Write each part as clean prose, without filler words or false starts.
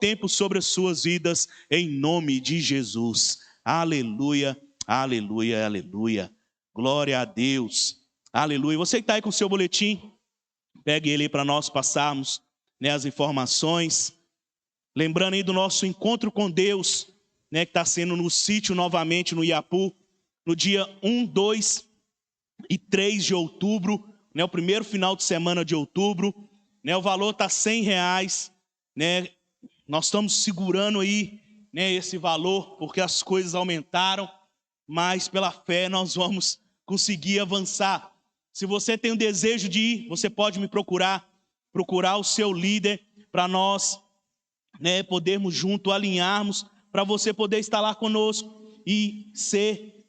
tempo sobre as suas vidas, em nome de Jesus. Aleluia, aleluia, aleluia. Glória a Deus. Aleluia. Você que está aí com o seu boletim, pegue ele aí para nós passarmos, né, as informações. Lembrando aí do nosso encontro com Deus, né, que está sendo no sítio novamente, no Iapu, no dia 1, 2 e 3 de outubro, né, o primeiro final de semana de outubro, né, o valor está R$100, né, nós estamos segurando aí, né, esse valor, porque as coisas aumentaram, mas pela fé nós vamos conseguir avançar. Se você tem o desejo de ir, você pode me procurar o seu líder, para nós, né, podermos junto alinharmos, para você poder estar lá conosco e ser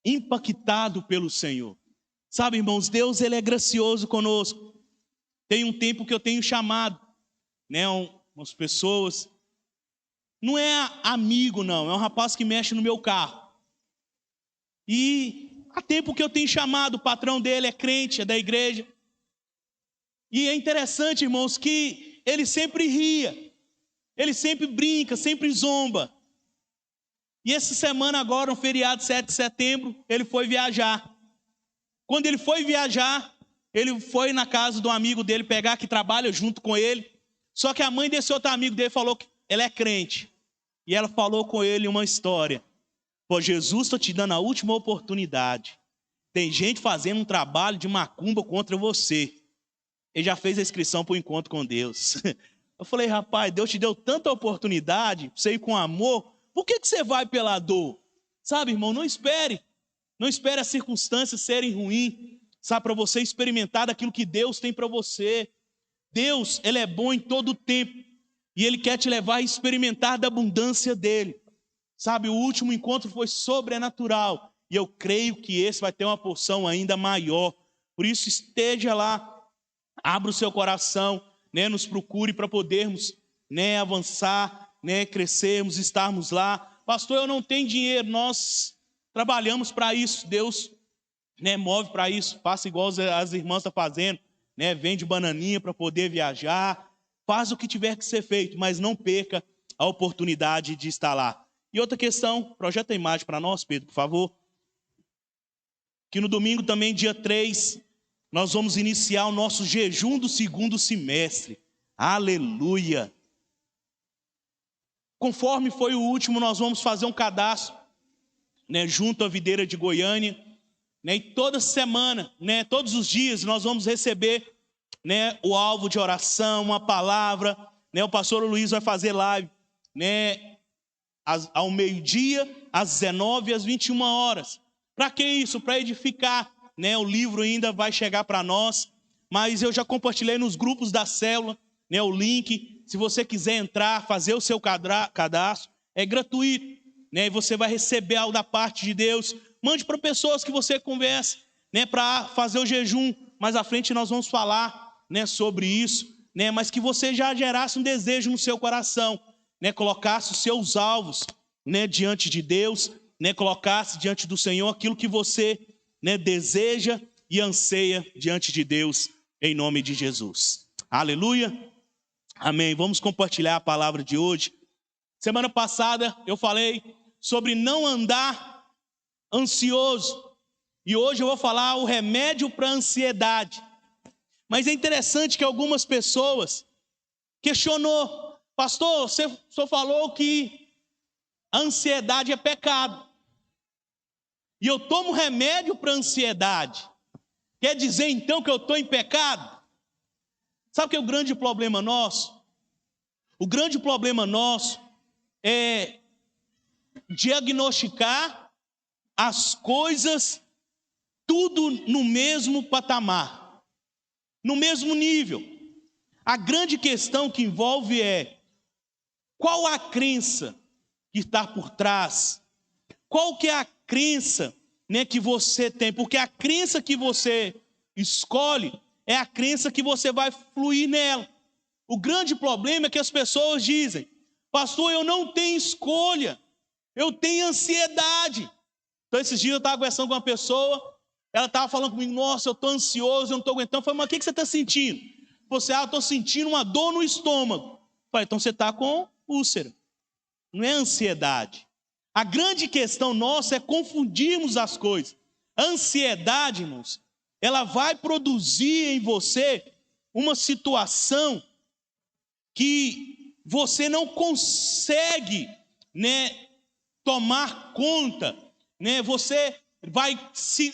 impactado pelo Senhor. Sabe, irmãos, Deus ele é gracioso conosco. Tem um tempo que eu tenho chamado, né, umas pessoas, não é amigo não, é um rapaz que mexe no meu carro. E há tempo que eu tenho chamado, o patrão dele é crente, é da igreja. E é interessante, irmãos, que ele sempre ria, ele sempre brinca, sempre zomba. E essa semana agora, um feriado 7 de setembro, ele foi viajar. Quando ele foi viajar, ele foi na casa do amigo dele pegar, que trabalha junto com ele. Só que a mãe desse outro amigo dele falou que ela é crente. E ela falou com ele uma história. Pô, Jesus está te dando a última oportunidade. Tem gente fazendo um trabalho de macumba contra você. Ele já fez a inscrição para o encontro com Deus. Eu falei, rapaz, Deus te deu tanta oportunidade, para você ir com amor, por que você vai pela dor? Sabe, irmão, não espere as circunstâncias serem ruins, sabe, para você experimentar daquilo que Deus tem para você. Deus, ele é bom em todo o tempo, e ele quer te levar a experimentar da abundância dele. Sabe, o último encontro foi sobrenatural, e eu creio que esse vai ter uma porção ainda maior. Por isso, esteja lá, abra o seu coração, né, nos procure para podermos, né, avançar, né, crescermos, estarmos lá. Pastor, eu não tenho dinheiro, nós trabalhamos para isso, Deus, né, move para isso, faça igual as irmãs estão fazendo, né, vende bananinha para poder viajar, faz o que tiver que ser feito, mas não perca a oportunidade de estar lá. E outra questão, projeta a imagem para nós, Pedro, por favor. Que no domingo também, dia 3, nós vamos iniciar o nosso jejum do segundo semestre. Aleluia! Conforme foi o último, nós vamos fazer um cadastro, né, junto à videira de Goiânia, né, e toda semana, né, todos os dias, nós vamos receber, né, o alvo de oração, uma palavra, né, o pastor Luiz vai fazer live, né, ao meio-dia, às 19 e às 21 horas. Para que isso? Para edificar, né, o livro ainda vai chegar para nós, mas eu já compartilhei nos grupos da célula, né, o link. Se você quiser entrar, fazer o seu cadastro, é gratuito, né, e você vai receber algo da parte de Deus. Mande para pessoas que você conversa, né, para fazer o jejum. Mais à frente nós vamos falar, né, sobre isso, né, mas que você já gerasse um desejo no seu coração, né, colocasse os seus alvos, né, diante de Deus, né, colocasse diante do Senhor aquilo que você, né, deseja e anseia diante de Deus, em nome de Jesus. Aleluia. Amém. Vamos compartilhar a palavra de hoje. Semana passada eu falei sobre não andar ansioso. E hoje eu vou falar o remédio para a ansiedade. Mas é interessante que algumas pessoas questionou: pastor, você só falou que a ansiedade é pecado. E eu tomo remédio para a ansiedade. Quer dizer então que eu estou em pecado? Sabe o que é o grande problema nosso? O grande problema nosso é diagnosticar as coisas tudo no mesmo patamar, no mesmo nível. A grande questão que envolve é: qual a crença que está por trás? Qual que é a crença, né, que você tem? Porque a crença que você escolhe é a crença que você vai fluir nela. O grande problema é que as pessoas dizem: pastor, eu não tenho escolha, eu tenho ansiedade. Então esses dias eu estava conversando com uma pessoa, ela estava falando comigo: nossa, eu estou ansioso, eu não estou aguentando. Eu falei: mas o que você está sentindo? Você: eu estou sentindo uma dor no estômago. Eu falei: então você está com úlcera, não é ansiedade. A grande questão nossa é confundirmos as coisas. A ansiedade, irmãos, ela vai produzir em você uma situação que você não consegue, tomar conta, Você vai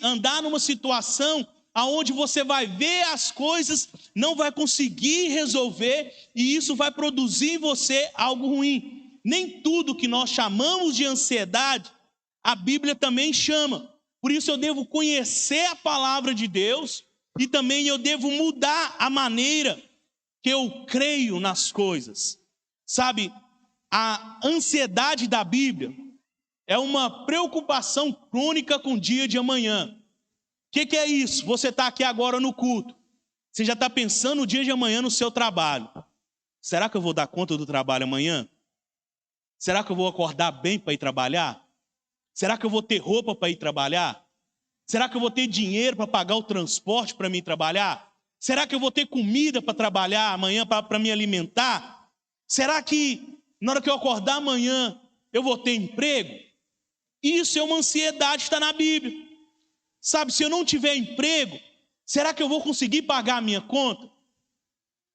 andar numa situação aonde você vai ver as coisas, não vai conseguir resolver, e isso vai produzir em você algo ruim. Nem tudo que nós chamamos de ansiedade, a Bíblia também chama. Por isso eu devo conhecer a palavra de Deus, e também eu devo mudar a maneira que eu creio nas coisas. Sabe, a ansiedade da Bíblia é uma preocupação crônica com o dia de amanhã. O que é isso? Você está aqui agora no culto. Você já está pensando no dia de amanhã no seu trabalho. Será que eu vou dar conta do trabalho amanhã? Será que eu vou acordar bem para ir trabalhar? Será que eu vou ter roupa para ir trabalhar? Será que eu vou ter dinheiro para pagar o transporte para mim trabalhar? Será que eu vou ter comida para trabalhar amanhã, para me alimentar? Será que na hora que eu acordar amanhã eu vou ter emprego? Isso é uma ansiedade que está na Bíblia. Sabe, se eu não tiver emprego, será que eu vou conseguir pagar a minha conta?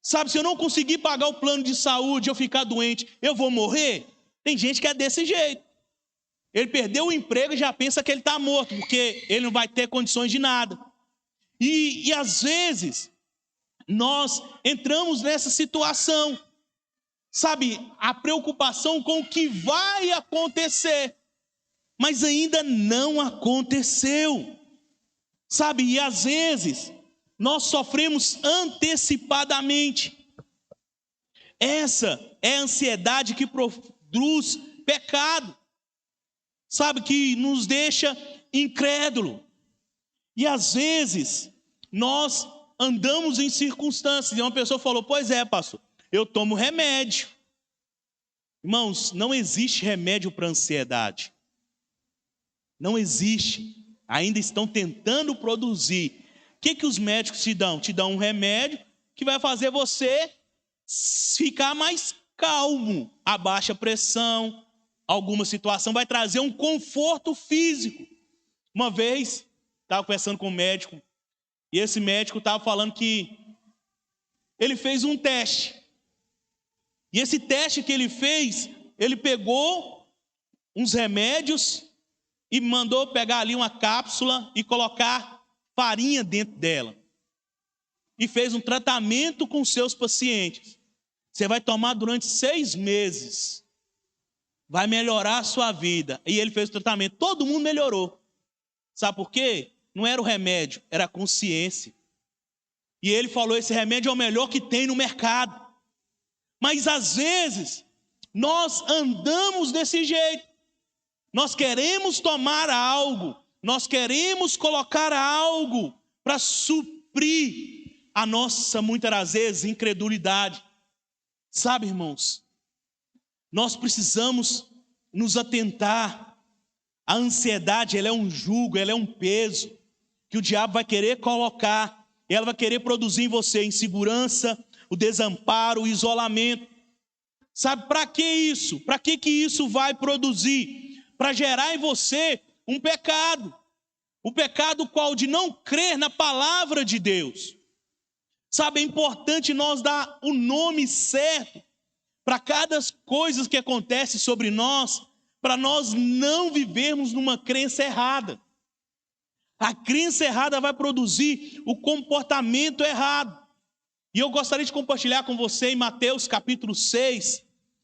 Sabe, se eu não conseguir pagar o plano de saúde, eu ficar doente, eu vou morrer? Tem gente que é desse jeito. Ele perdeu o emprego e já pensa que ele está morto, porque ele não vai ter condições de nada. E às vezes, nós entramos nessa situação. Sabe, a preocupação com o que vai acontecer, mas ainda não aconteceu. Sabe, e às vezes, nós sofremos antecipadamente. Essa é a ansiedade que produz pecado. Sabe, que nos deixa incrédulo. E às vezes, nós andamos em circunstâncias. E uma pessoa falou, pois é, pastor, eu tomo remédio. Irmãos, não existe remédio para ansiedade. Não existe. Ainda estão tentando produzir. O que os médicos te dão? Te dão um remédio que vai fazer você ficar mais calmo. A baixa pressão, alguma situação, vai trazer um conforto físico. Uma vez, estava conversando com um médico, e esse médico estava falando que ele fez um teste. E esse teste que ele fez, ele pegou uns remédios e mandou pegar ali uma cápsula e colocar farinha dentro dela. E fez um tratamento com seus pacientes. Você vai tomar durante 6 meses. Vai melhorar a sua vida. E ele fez o tratamento. Todo mundo melhorou. Sabe por quê? Não era o remédio, era a consciência. E ele falou, esse remédio é o melhor que tem no mercado. Mas às vezes, nós andamos desse jeito. Nós queremos tomar algo, nós queremos colocar algo para suprir a nossa, muitas das vezes, incredulidade. Sabe, irmãos, nós precisamos nos atentar. A ansiedade, ela é um jugo, ela é um peso que o diabo vai querer colocar. Ela vai querer produzir em você a insegurança, o desamparo, o isolamento. Sabe, para que isso? Para que isso vai produzir? Para gerar em você um pecado. O pecado qual de não crer na palavra de Deus. Sabe, é importante nós dar o nome certo para cada coisa que acontece sobre nós, para nós não vivermos numa crença errada. A crença errada vai produzir o comportamento errado. E eu gostaria de compartilhar com você em Mateus capítulo 6,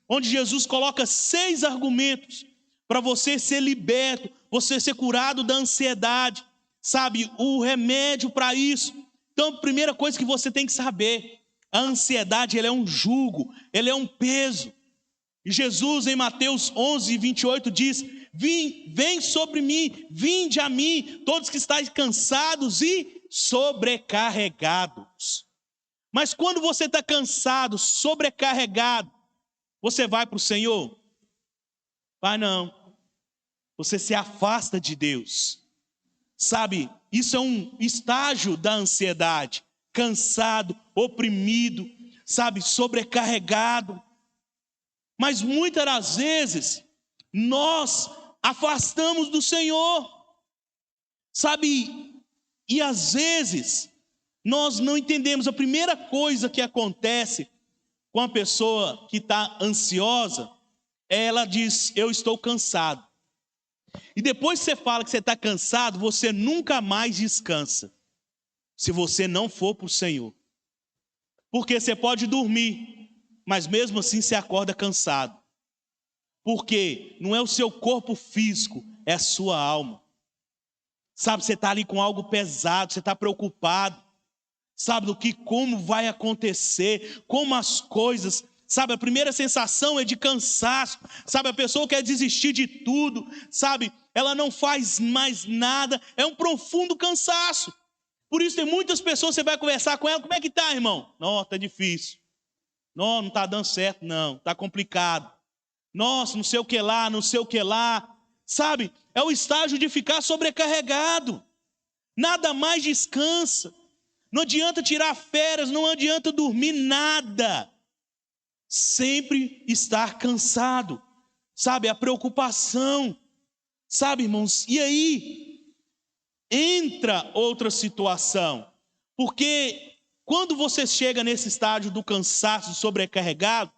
onde Jesus coloca 6 argumentos para você ser liberto, você ser curado da ansiedade. Sabe, o remédio para isso. Então, a primeira coisa que você tem que saber, a ansiedade, ela é um jugo, ela é um peso. E Jesus, em Mateus 11, 28, diz, vem sobre mim, vinde a mim, todos que estáis cansados e sobrecarregados. Mas quando você está cansado, sobrecarregado, você vai para o Senhor? Vai não. Você se afasta de Deus. Sabe, isso é um estágio da ansiedade. Cansado, oprimido, sabe, sobrecarregado. Mas muitas das vezes nós afastamos do Senhor, sabe? E às vezes nós não entendemos. A primeira coisa que acontece com a pessoa que está ansiosa, ela diz: eu estou cansado. E depois que você fala que você está cansado, você nunca mais descansa, se você não for para o Senhor. Porque você pode dormir, mas mesmo assim você acorda cansado. Porque não é o seu corpo físico, é a sua alma. Sabe, você está ali com algo pesado, você está preocupado. Sabe como vai acontecer, como as coisas. Sabe, a primeira sensação é de cansaço. Sabe, a pessoa quer desistir de tudo. Sabe, ela não faz mais nada. É um profundo cansaço. Por isso tem muitas pessoas, você vai conversar com ela: como é que tá, irmão? Não, tá difícil. Não tá dando certo, não. Tá complicado. Nossa, não sei o que lá, não sei o que lá. Sabe, é o estágio de ficar sobrecarregado. Nada mais descansa. Não adianta tirar férias, não adianta dormir, nada. Sempre estar cansado. Sabe, a preocupação. Sabe, irmãos, e aí entra outra situação. Porque quando você chega nesse estágio do cansaço, sobrecarregado,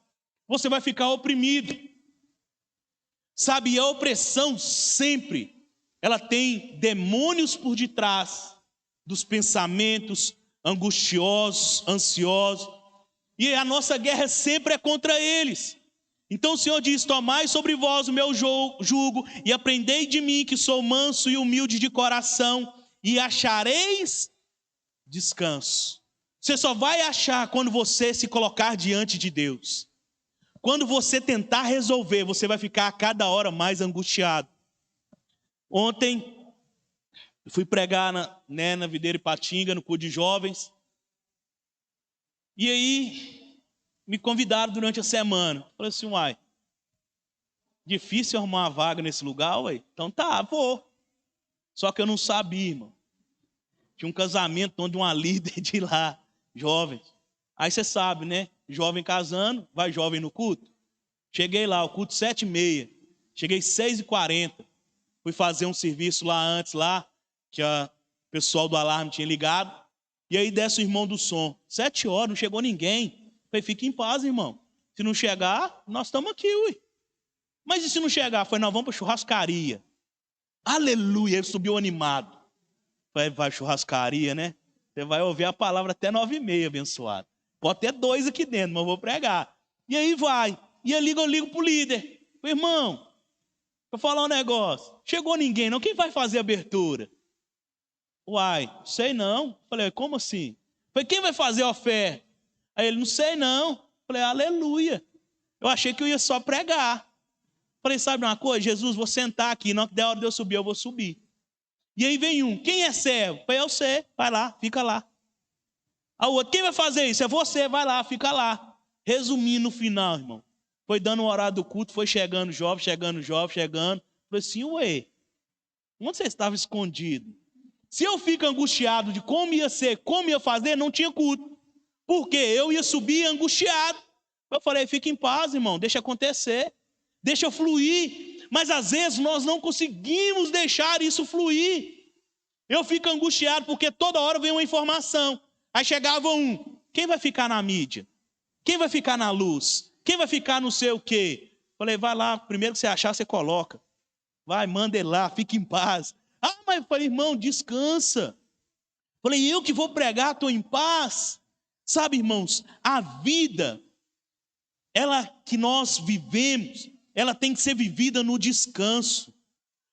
você vai ficar oprimido. Sabe, e a opressão sempre, ela tem demônios por detrás dos pensamentos angustiosos, ansiosos. E a nossa guerra sempre é contra eles. Então o Senhor diz: tomai sobre vós o meu jugo e aprendei de mim, que sou manso e humilde de coração, e achareis descanso. Você só vai achar quando você se colocar diante de Deus. Quando você tentar resolver, você vai ficar a cada hora mais angustiado. Ontem eu fui pregar na Videira Ipatinga, no culto de jovens. E aí me convidaram durante a semana. Falei assim: uai, difícil arrumar uma vaga nesse lugar, uai? Então tá, vou. Só que eu não sabia, irmão. Tinha um casamento onde uma líder de lá, jovens. Aí você sabe, né? Jovem casando, vai jovem no culto. Cheguei lá, o culto 7h30. Cheguei 6h40. Fui fazer um serviço lá antes, que o pessoal do alarme tinha ligado. E aí desce o irmão do som. 7 horas, não chegou ninguém. Falei: fique em paz, irmão. Se não chegar, nós estamos aqui, ui. Mas e se não chegar? Falei: nós vamos para churrascaria. Aleluia, ele subiu animado. Falei: vai churrascaria, né? Você vai ouvir a palavra até 9h30, abençoado. Pode ter 2 aqui dentro, mas eu vou pregar. E aí vai. E eu ligo pro líder. Falei: irmão, vou falar um negócio. Chegou ninguém, não? Quem vai fazer a abertura? Uai, sei não. Falei: como assim? Falei: quem vai fazer a oferta? Aí ele: não sei não. Falei: aleluia. Eu achei que eu ia só pregar. Falei: sabe uma coisa? Jesus, vou sentar aqui. Na hora de eu subir, eu vou subir. E aí vem um: quem é servo? Falei: eu sei. Vai lá, fica lá. A outra: quem vai fazer isso? É você, vai lá, fica lá. Resumindo, no final, irmão, foi dando o horário do culto, foi chegando jovem. Falei assim: ué, onde você estava escondido? Se eu fico angustiado de como ia ser, como ia fazer, não tinha culto. Porque eu ia subir angustiado. Eu falei: fica em paz, irmão, deixa acontecer, deixa fluir. Mas às vezes nós não conseguimos deixar isso fluir. Eu fico angustiado porque toda hora vem uma informação. Aí chegava um: quem vai ficar na mídia? Quem vai ficar na luz? Quem vai ficar não sei o quê? Falei: vai lá, primeiro que você achar, você coloca. Vai, manda ele lá, fique em paz. Ah, mas eu falei: irmão, descansa. Falei: eu que vou pregar, estou em paz. Sabe, irmãos, a vida, ela que nós vivemos, ela tem que ser vivida no descanso.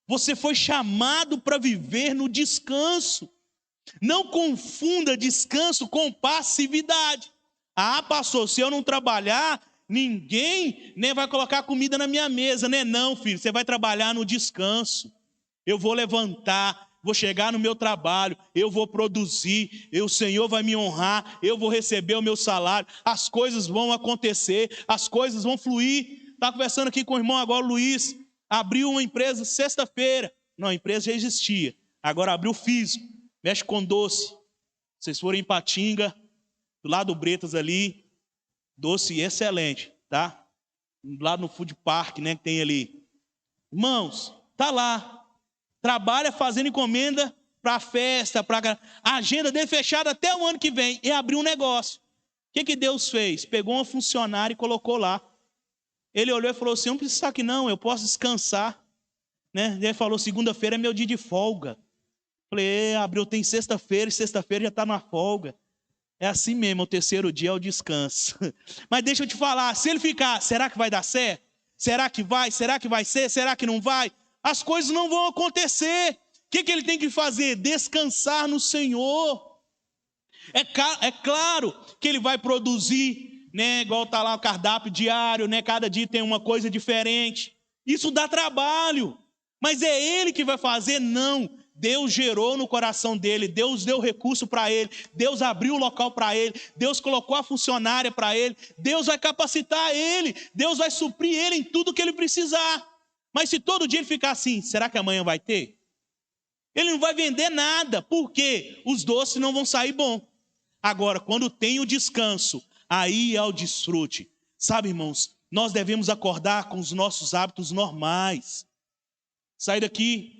Você foi chamado para viver no descanso. Não confunda descanso com passividade. Ah, pastor, se eu não trabalhar, ninguém nem vai colocar comida na minha mesa, né? Não, filho, você vai trabalhar no descanso. Eu vou levantar, vou chegar no meu trabalho, eu vou produzir, o Senhor vai me honrar, eu vou receber o meu salário, as coisas vão acontecer, as coisas vão fluir. Estava conversando aqui com o irmão agora, o Luiz, abriu uma empresa sexta-feira. Não, a empresa já existia, agora abriu físico, mexe com doce. Vocês forem em Ipatinga, do lado do Bretas ali, doce excelente, tá? lá no food park, né, que tem ali. Irmãos, tá lá, trabalha fazendo encomenda para festa, para a agenda dele fechada até o ano que vem, e abriu um negócio. O que Deus fez? Pegou uma funcionária e colocou lá. Ele olhou e falou assim: não precisa estar aqui não, eu posso descansar. Né? Ele falou: segunda-feira é meu dia de folga. Falei: abriu, tem sexta-feira, e sexta-feira já está na folga. É assim mesmo, o terceiro dia é o descanso. Mas deixa eu te falar, se ele ficar, será que vai dar certo? Será que vai? Será que vai ser? Será que não vai? As coisas não vão acontecer. O que ele tem que fazer? Descansar no Senhor. É claro que ele vai produzir, né? Igual está lá o cardápio diário, né? Cada dia tem uma coisa diferente. Isso dá trabalho. Mas é ele que vai fazer? Não. Deus gerou no coração dele, Deus deu recurso para ele, Deus abriu o local para ele, Deus colocou a funcionária para ele, Deus vai capacitar ele, Deus vai suprir ele em tudo que ele precisar. Mas se todo dia ele ficar assim, será que amanhã vai ter? Ele não vai vender nada, porque os doces não vão sair bom. Agora, quando tem o descanso, aí é o desfrute. Sabe, irmãos, nós devemos acordar com os nossos hábitos normais. Sair daqui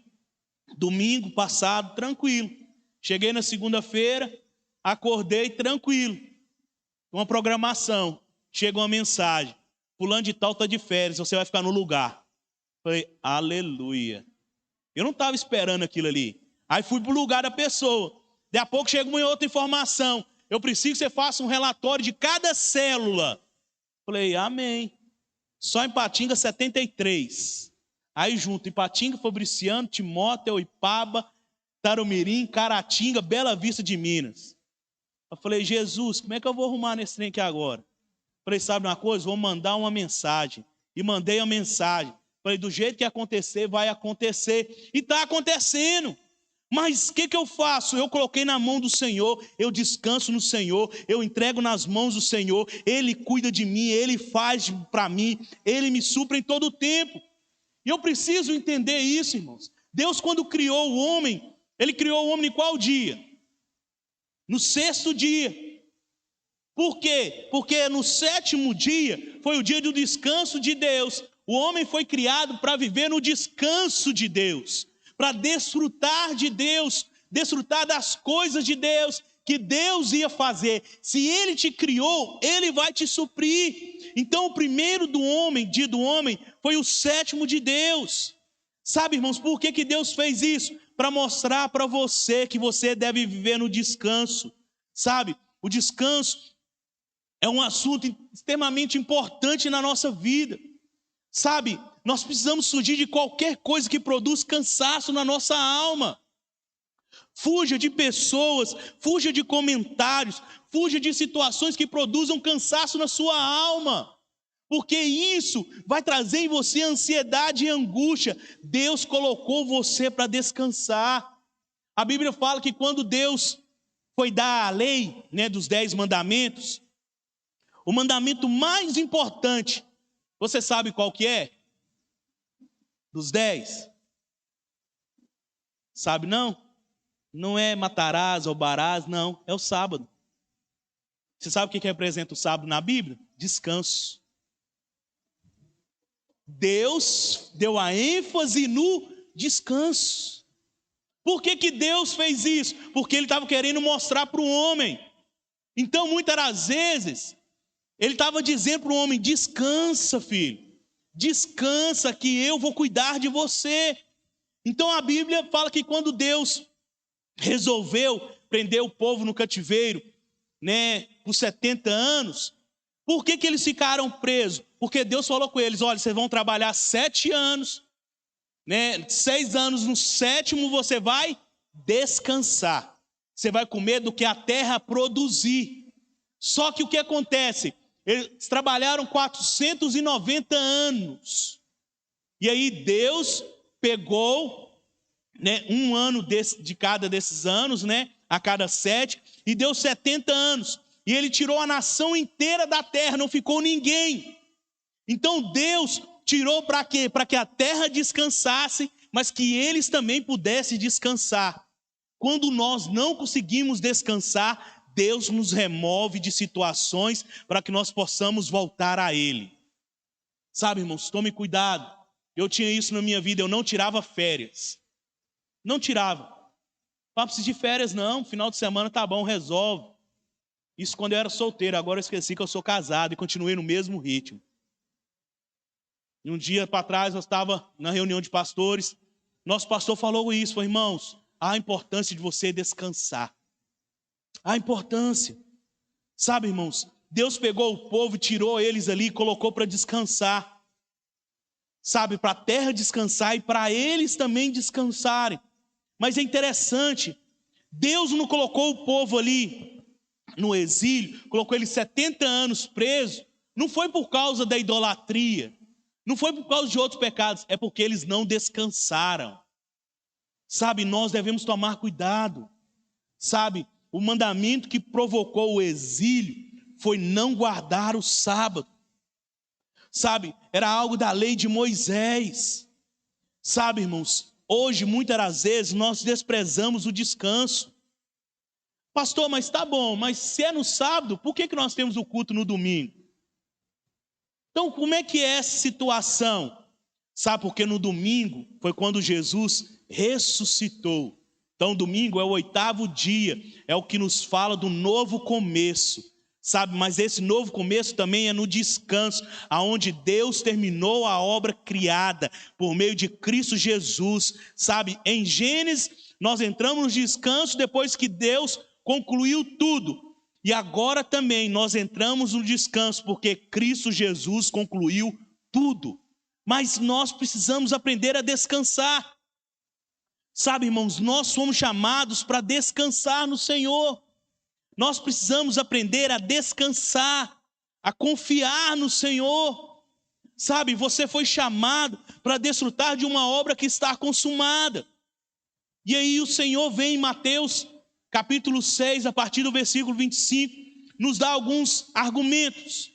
domingo passado, tranquilo. Cheguei na segunda-feira, acordei tranquilo. Uma programação. Chega uma mensagem: fulano de tal está de férias, você vai ficar no lugar. Falei: aleluia. Eu não estava esperando aquilo ali. Aí fui para o lugar da pessoa. Daqui a pouco chega uma outra informação: eu preciso que você faça um relatório de cada célula. Falei: amém. Só em Patinga 73. Aí junto, Ipatinga, Fabriciano, Timóteo, Ipaba, Tarumirim, Caratinga, Bela Vista de Minas. Eu falei: Jesus, como é que eu vou arrumar nesse trem aqui agora? Falei: sabe uma coisa? Vou mandar uma mensagem. E mandei a mensagem. Falei: do jeito que acontecer, vai acontecer. E está acontecendo. Mas o que eu faço? Eu coloquei na mão do Senhor, eu descanso no Senhor, eu entrego nas mãos do Senhor, Ele cuida de mim, Ele faz para mim, Ele me supre em todo o tempo. E eu preciso entender isso, irmãos. Deus, quando criou o homem, Ele criou o homem em qual dia? No sexto dia. Por quê? Porque no sétimo dia foi o dia do descanso de Deus. O homem foi criado para viver no descanso de Deus, para desfrutar de Deus, desfrutar das coisas de Deus, que Deus ia fazer. Se Ele te criou, Ele vai te suprir. Então o primeiro dia do homem, foi o sétimo de Deus. Sabe, irmãos, por que Deus fez isso? Para mostrar para você que você deve viver no descanso. Sabe, o descanso é um assunto extremamente importante na nossa vida. Sabe, nós precisamos fugir de qualquer coisa que produz cansaço na nossa alma. Fuja de pessoas, fuja de comentários, fuja de situações que produzam cansaço na sua alma. Porque isso vai trazer em você ansiedade e angústia. Deus colocou você para descansar. A Bíblia fala que quando Deus foi dar a lei, né, dos 10 mandamentos, o mandamento mais importante, você sabe qual que é? Dos 10? Sabe não? Não é matarás ou barás, não. É o sábado. Você sabe o que representa o sábado na Bíblia? Descanso. Deus deu a ênfase no descanso. Por que Deus fez isso? Porque Ele estava querendo mostrar para o homem. Então, muitas das vezes, Ele estava dizendo para o homem: descansa, filho. Descansa que eu vou cuidar de você. Então, a Bíblia fala que quando Deus resolveu prender o povo no cativeiro, né, por 70 anos, por que eles ficaram presos? Porque Deus falou com eles: olha, vocês vão trabalhar 7 anos, né, 6 anos, no 7º você vai descansar. Você vai comer do que a terra produzir. Só que o que acontece? Eles trabalharam 490 anos. E aí Deus pegou, né, um ano de cada desses anos, né, a cada 7, e deu 70 anos. E Ele tirou a nação inteira da terra, não ficou ninguém. Então Deus tirou para quê? Para que a terra descansasse, mas que eles também pudessem descansar. Quando nós não conseguimos descansar, Deus nos remove de situações para que nós possamos voltar a Ele. Sabe, irmãos, tome cuidado. Eu tinha isso na minha vida, eu não tirava férias. Não tirava. Não precisa de férias não, final de semana tá bom, resolve. Isso quando eu era solteiro, agora eu esqueci que eu sou casado e continuei no mesmo ritmo. E um dia para trás, eu estava na reunião de pastores, nosso pastor falou isso, falou, irmãos, há a importância de você descansar. Há a importância. Sabe, irmãos, Deus pegou o povo, tirou eles ali e colocou para descansar. Sabe, para a terra descansar e para eles também descansarem. Mas é interessante, Deus não colocou o povo ali no exílio, colocou eles 70 anos presos, não foi por causa da idolatria, não foi por causa de outros pecados, é porque eles não descansaram. Sabe, nós devemos tomar cuidado. Sabe, o mandamento que provocou o exílio foi não guardar o sábado. Sabe, era algo da lei de Moisés. Sabe, irmãos, hoje muitas das vezes nós desprezamos o descanso. Pastor, mas tá bom, mas se é no sábado, por que nós temos o culto no domingo? Então, como é que é essa situação? Sabe, porque no domingo foi quando Jesus ressuscitou. Então, domingo é o 8º dia, é o que nos fala do novo começo. Sabe, mas esse novo começo também é no descanso, aonde Deus terminou a obra criada por meio de Cristo Jesus. Sabe, em Gênesis nós entramos no descanso depois que Deus concluiu tudo. E agora também nós entramos no descanso porque Cristo Jesus concluiu tudo. Mas nós precisamos aprender a descansar. Sabe, irmãos, nós somos chamados para descansar no Senhor. Nós precisamos aprender a descansar, a confiar no Senhor. Sabe, você foi chamado para desfrutar de uma obra que está consumada. E aí o Senhor vem em Mateus capítulo 6, a partir do versículo 25, nos dá alguns argumentos.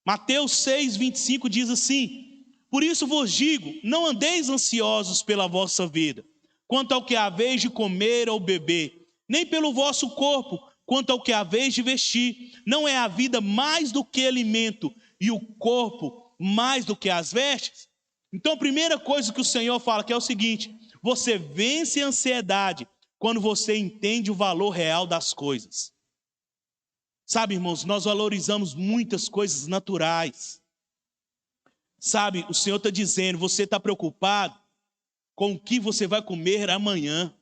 Mateus 6, 25 diz assim: por isso vos digo, não andeis ansiosos pela vossa vida, quanto ao que haveis de comer ou beber, nem pelo vosso corpo, quanto ao que haveis de vestir. Não é a vida mais do que alimento, e o corpo mais do que as vestes? Então a primeira coisa que o Senhor fala que é o seguinte: você vence a ansiedade quando você entende o valor real das coisas. Sabe, irmãos, nós valorizamos muitas coisas naturais. Sabe, o Senhor está dizendo, você está preocupado com o que você vai comer amanhã.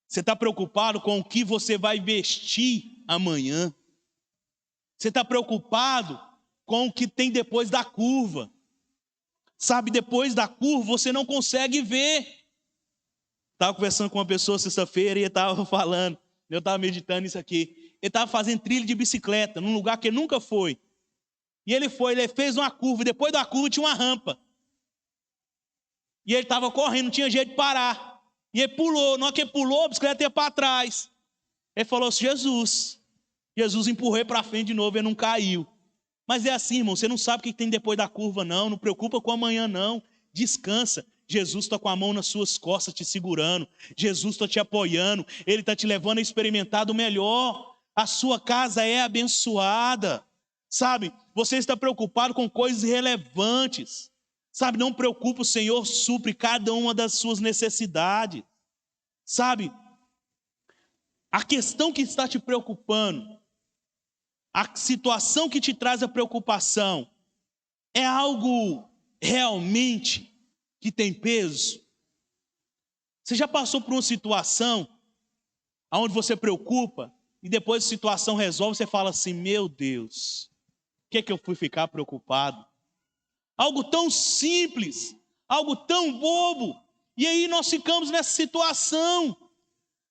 Você está preocupado com o que você vai vestir amanhã. Você está preocupado com o que tem depois da curva. Sabe, depois da curva você não consegue ver. Estava conversando com uma pessoa sexta-feira e ele estava falando, eu estava meditando isso aqui. Ele estava fazendo trilha de bicicleta num lugar que ele nunca foi. E ele fez uma curva, e depois da curva tinha uma rampa. E ele estava correndo, não tinha jeito de parar. E ele pulou, na hora que ele pulou, a bicicleta ia para trás. Ele falou assim, Jesus empurrou para frente de novo, ele não caiu. Mas é assim, irmão, você não sabe o que tem depois da curva não, não preocupa com amanhã não, descansa. Jesus está com a mão nas suas costas te segurando, Jesus está te apoiando, Ele está te levando a experimentar do melhor. A sua casa é abençoada, sabe? Você está preocupado com coisas irrelevantes, sabe? Não preocupe, o Senhor supre cada uma das suas necessidades, sabe? A questão que está te preocupando, a situação que te traz a preocupação, é algo realmente que tem peso? Você já passou por uma situação onde você preocupa e depois a situação resolve, você fala assim, meu Deus, por que eu fui ficar preocupado? Algo tão simples, algo tão bobo, e aí nós ficamos nessa situação.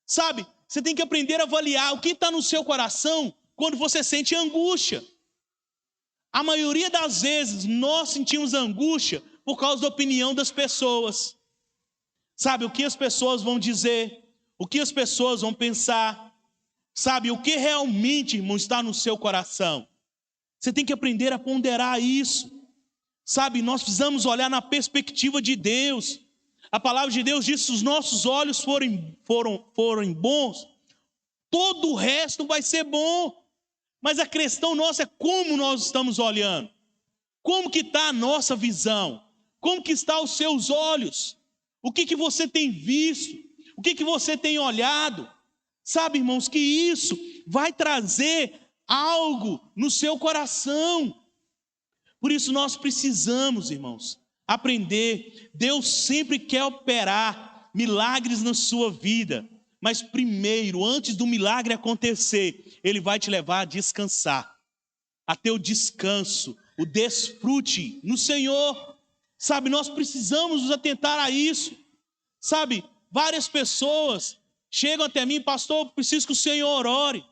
Sabe, você tem que aprender a avaliar o que está no seu coração quando você sente angústia. A maioria das vezes nós sentimos angústia por causa da opinião das pessoas. Sabe, o que as pessoas vão dizer, o que as pessoas vão pensar. Sabe, o que realmente, irmão, está no seu coração. Você tem que aprender a ponderar isso. Sabe, nós precisamos olhar na perspectiva de Deus. A palavra de Deus diz, se os nossos olhos forem bons, todo o resto vai ser bom. Mas a questão nossa é como nós estamos olhando. Como que está a nossa visão? Como que está os seus olhos? O que você tem visto? O que você tem olhado? Sabe, irmãos, que isso vai trazer algo no seu coração. Por isso nós precisamos, irmãos, aprender. Deus sempre quer operar milagres na sua vida. Mas primeiro, antes do milagre acontecer, Ele vai te levar a descansar. A ter o descanso, o desfrute no Senhor. Sabe, nós precisamos nos atentar a isso. Sabe, várias pessoas chegam até mim, pastor, eu preciso que o Senhor ore.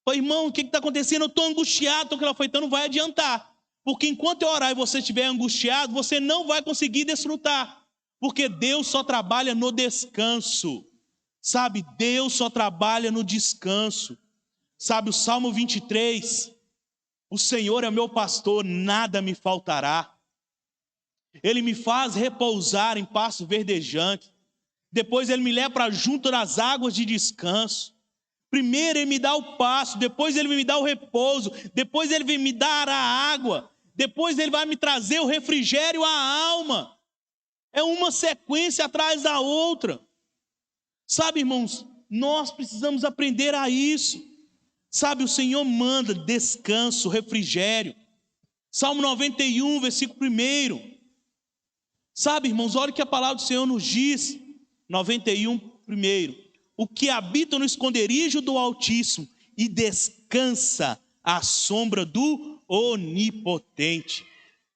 Falei, irmão, o que está acontecendo? Eu estou angustiado, então não vai adiantar. Porque enquanto eu orar e você estiver angustiado, você não vai conseguir desfrutar. Porque Deus só trabalha no descanso. Sabe, Deus só trabalha no descanso. Sabe, o Salmo 23, o Senhor é meu pastor, nada me faltará. Ele me faz repousar em pastos verdejantes. Depois Ele me leva para junto das águas de descanso. Primeiro Ele me dá o pasto, depois Ele me dá o repouso, depois Ele vem me dar a água, depois Ele vai me trazer o refrigério à alma. É uma sequência atrás da outra. Sabe, irmãos, nós precisamos aprender a isso. Sabe, o Senhor manda descanso, refrigério. Salmo 91, versículo 1. Sabe, irmãos, olha o que a palavra do Senhor nos diz. 91, 1. O que habita no esconderijo do Altíssimo e descansa à sombra do Onipotente.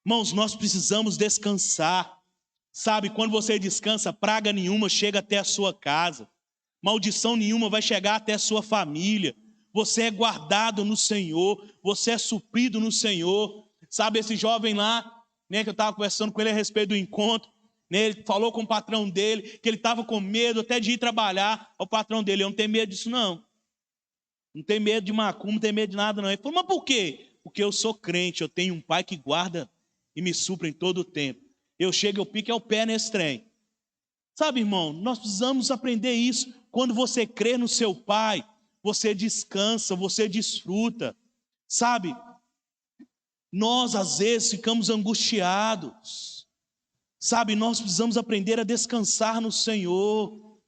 Irmãos, nós precisamos descansar. Sabe, quando você descansa, praga nenhuma chega até a sua casa. Maldição nenhuma vai chegar até a sua família. Você é guardado no Senhor, você é suprido no Senhor. Sabe, esse jovem lá, né, que eu estava conversando com ele a respeito do encontro, né, ele falou com o patrão dele, que ele estava com medo até de ir trabalhar. O patrão dele, eu não tenho medo disso não. Não tenho medo de macumba, não tenho medo de nada não. Ele falou, mas por quê? Porque eu sou crente, eu tenho um pai que guarda e me supra em todo o tempo. Eu chego, eu pico o pé nesse trem. Sabe, irmão, nós precisamos aprender isso. Quando você crê no seu pai, você descansa, você desfruta. Sabe, nós às vezes ficamos angustiados. Sabe, nós precisamos aprender a descansar no Senhor.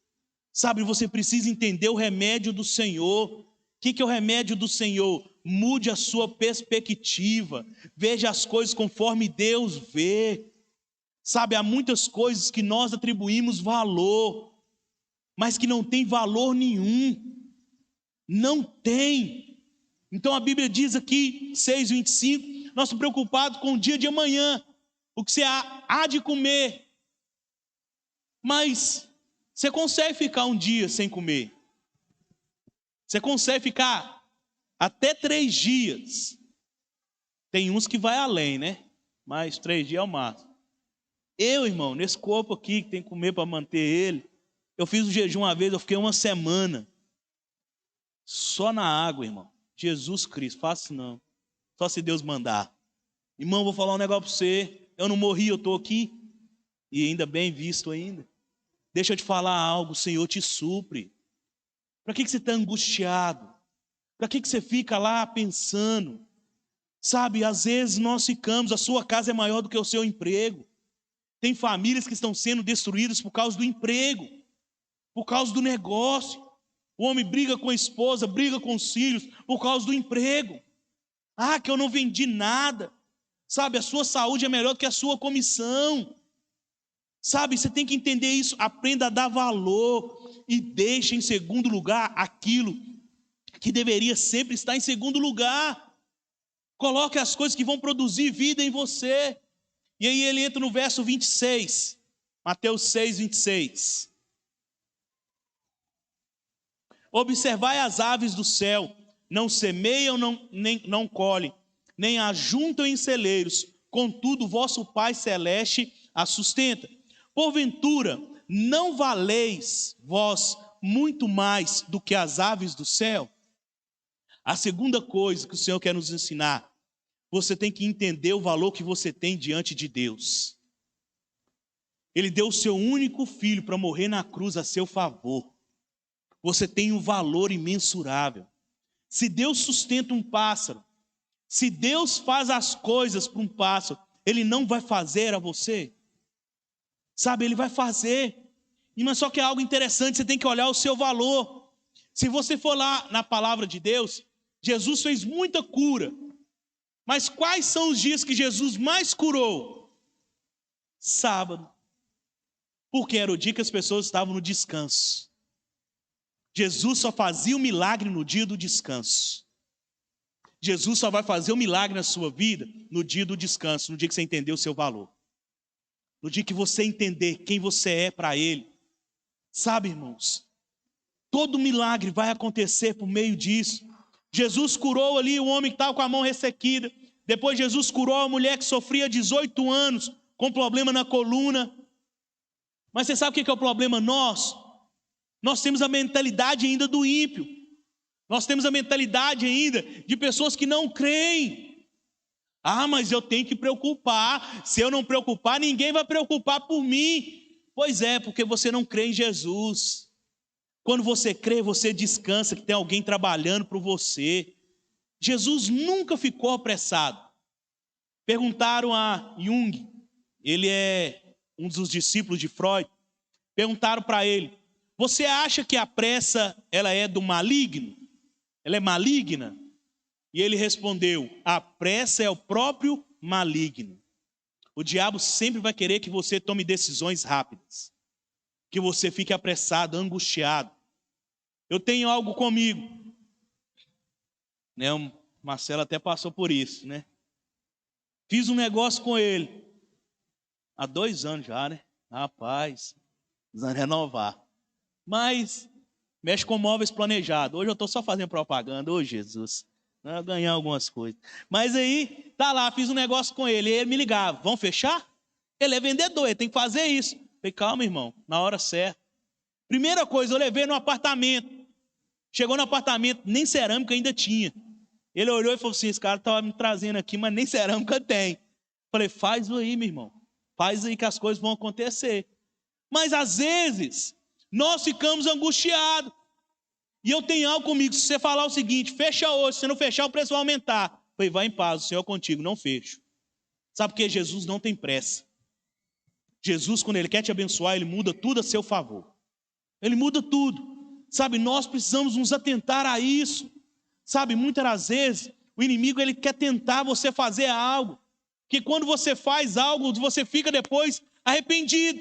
Sabe, você precisa entender o remédio do Senhor. O que é o remédio do Senhor? Mude a sua perspectiva. Veja as coisas conforme Deus vê. Sabe, há muitas coisas que nós atribuímos valor, mas que não tem valor nenhum. Não tem. Então a Bíblia diz aqui, 6:25, nós estamos preocupados com o dia de amanhã, o que você há de comer. Mas você consegue ficar um dia sem comer. Você consegue ficar até 3 dias. Tem uns que vai além, né? Mas 3 dias é o máximo. Eu, irmão, nesse corpo aqui que tem que comer para manter ele, eu fiz o jejum uma vez, eu fiquei 1 semana. Só na água, irmão. Jesus Cristo, faço não. Só se Deus mandar. Irmão, vou falar um negócio para você. Eu não morri, eu estou aqui. E ainda bem visto ainda. Deixa eu te falar algo, o Senhor te supre. Para que você está angustiado? Para que você fica lá pensando? Sabe, às vezes nós ficamos, a sua casa é maior do que o seu emprego. Tem famílias que estão sendo destruídas por causa do emprego, por causa do negócio. O homem briga com a esposa, briga com os filhos por causa do emprego. Ah, que eu não vendi nada. Sabe, a sua saúde é melhor do que a sua comissão. Sabe, você tem que entender isso. Aprenda a dar valor e deixe em segundo lugar aquilo que deveria sempre estar em segundo lugar. Coloque as coisas que vão produzir vida em você. E aí ele entra no verso 26, Mateus 6:26. Observai as aves do céu, não semeiam, não colhem, nem ajuntam em celeiros, contudo vosso Pai Celeste as sustenta. Porventura, não valeis vós muito mais do que as aves do céu? A segunda coisa que o Senhor quer nos ensinar, você tem que entender o valor que você tem diante de Deus. Ele deu o seu único filho para morrer na cruz a seu favor. Você tem um valor imensurável. Se Deus sustenta um pássaro, Se Deus faz as coisas para um pássaro, Ele não vai fazer a você? Sabe, Ele vai fazer. Mas só que é algo interessante, você tem que olhar o seu valor. Se você for lá na palavra de Deus, Jesus fez muita cura. Mas quais são os dias que Jesus mais curou? Sábado. Porque era o dia que as pessoas estavam no descanso. Jesus só fazia o milagre no dia do descanso. Jesus só vai fazer o milagre na sua vida no dia do descanso, no dia que você entender o seu valor. No dia que você entender quem você é para Ele. Sabe, irmãos, todo milagre vai acontecer por meio disso. Jesus curou ali o homem que estava com a mão ressequida. Depois Jesus curou a mulher que sofria 18 anos com problema na coluna. Mas você sabe o que é o problema nosso? Nós temos a mentalidade ainda do ímpio. Nós temos a mentalidade ainda de pessoas que não creem. Ah, mas eu tenho que preocupar. Se eu não preocupar, ninguém vai preocupar por mim. Pois é, porque você não crê em Jesus. Quando você crê, você descansa que tem alguém trabalhando por você. Jesus nunca ficou apressado. Perguntaram a Jung, ele é um dos discípulos de Freud. Perguntaram para ele: você acha que a pressa ela é do maligno? Ela é maligna? E ele respondeu: a pressa é o próprio maligno. O diabo sempre vai querer que você tome decisões rápidas, que você fique apressado, angustiado. Eu tenho algo comigo, né? O Marcelo até passou por isso, né? Fiz um negócio com ele há 2 anos já, né? Rapaz, precisando renovar. Mas mexe com móveis planejados. Hoje eu estou só fazendo propaganda. Ô Jesus, não ia ganhar algumas coisas. Mas aí, tá lá, fiz um negócio com ele. E ele me ligava: vamos fechar? Ele é vendedor, ele tem que fazer isso. Falei: calma, irmão, na hora certa. Primeira coisa, eu levei no apartamento. Chegou no apartamento, nem cerâmica ainda tinha. Ele olhou e falou assim: esse cara estava me trazendo aqui, mas nem cerâmica tem. Falei: faz aí, meu irmão. Faz aí que as coisas vão acontecer. Mas às vezes nós ficamos angustiados. E eu tenho algo comigo: se você falar o seguinte, fecha hoje, se você não fechar o preço vai aumentar. Falei: vai em paz, o Senhor é contigo, não fecho. Sabe por quê? Jesus não tem pressa. Jesus, quando Ele quer te abençoar, Ele muda tudo a seu favor. Ele muda tudo. Sabe, nós precisamos nos atentar a isso. Sabe, muitas das vezes o inimigo ele quer tentar você fazer algo, que quando você faz algo, você fica depois arrependido.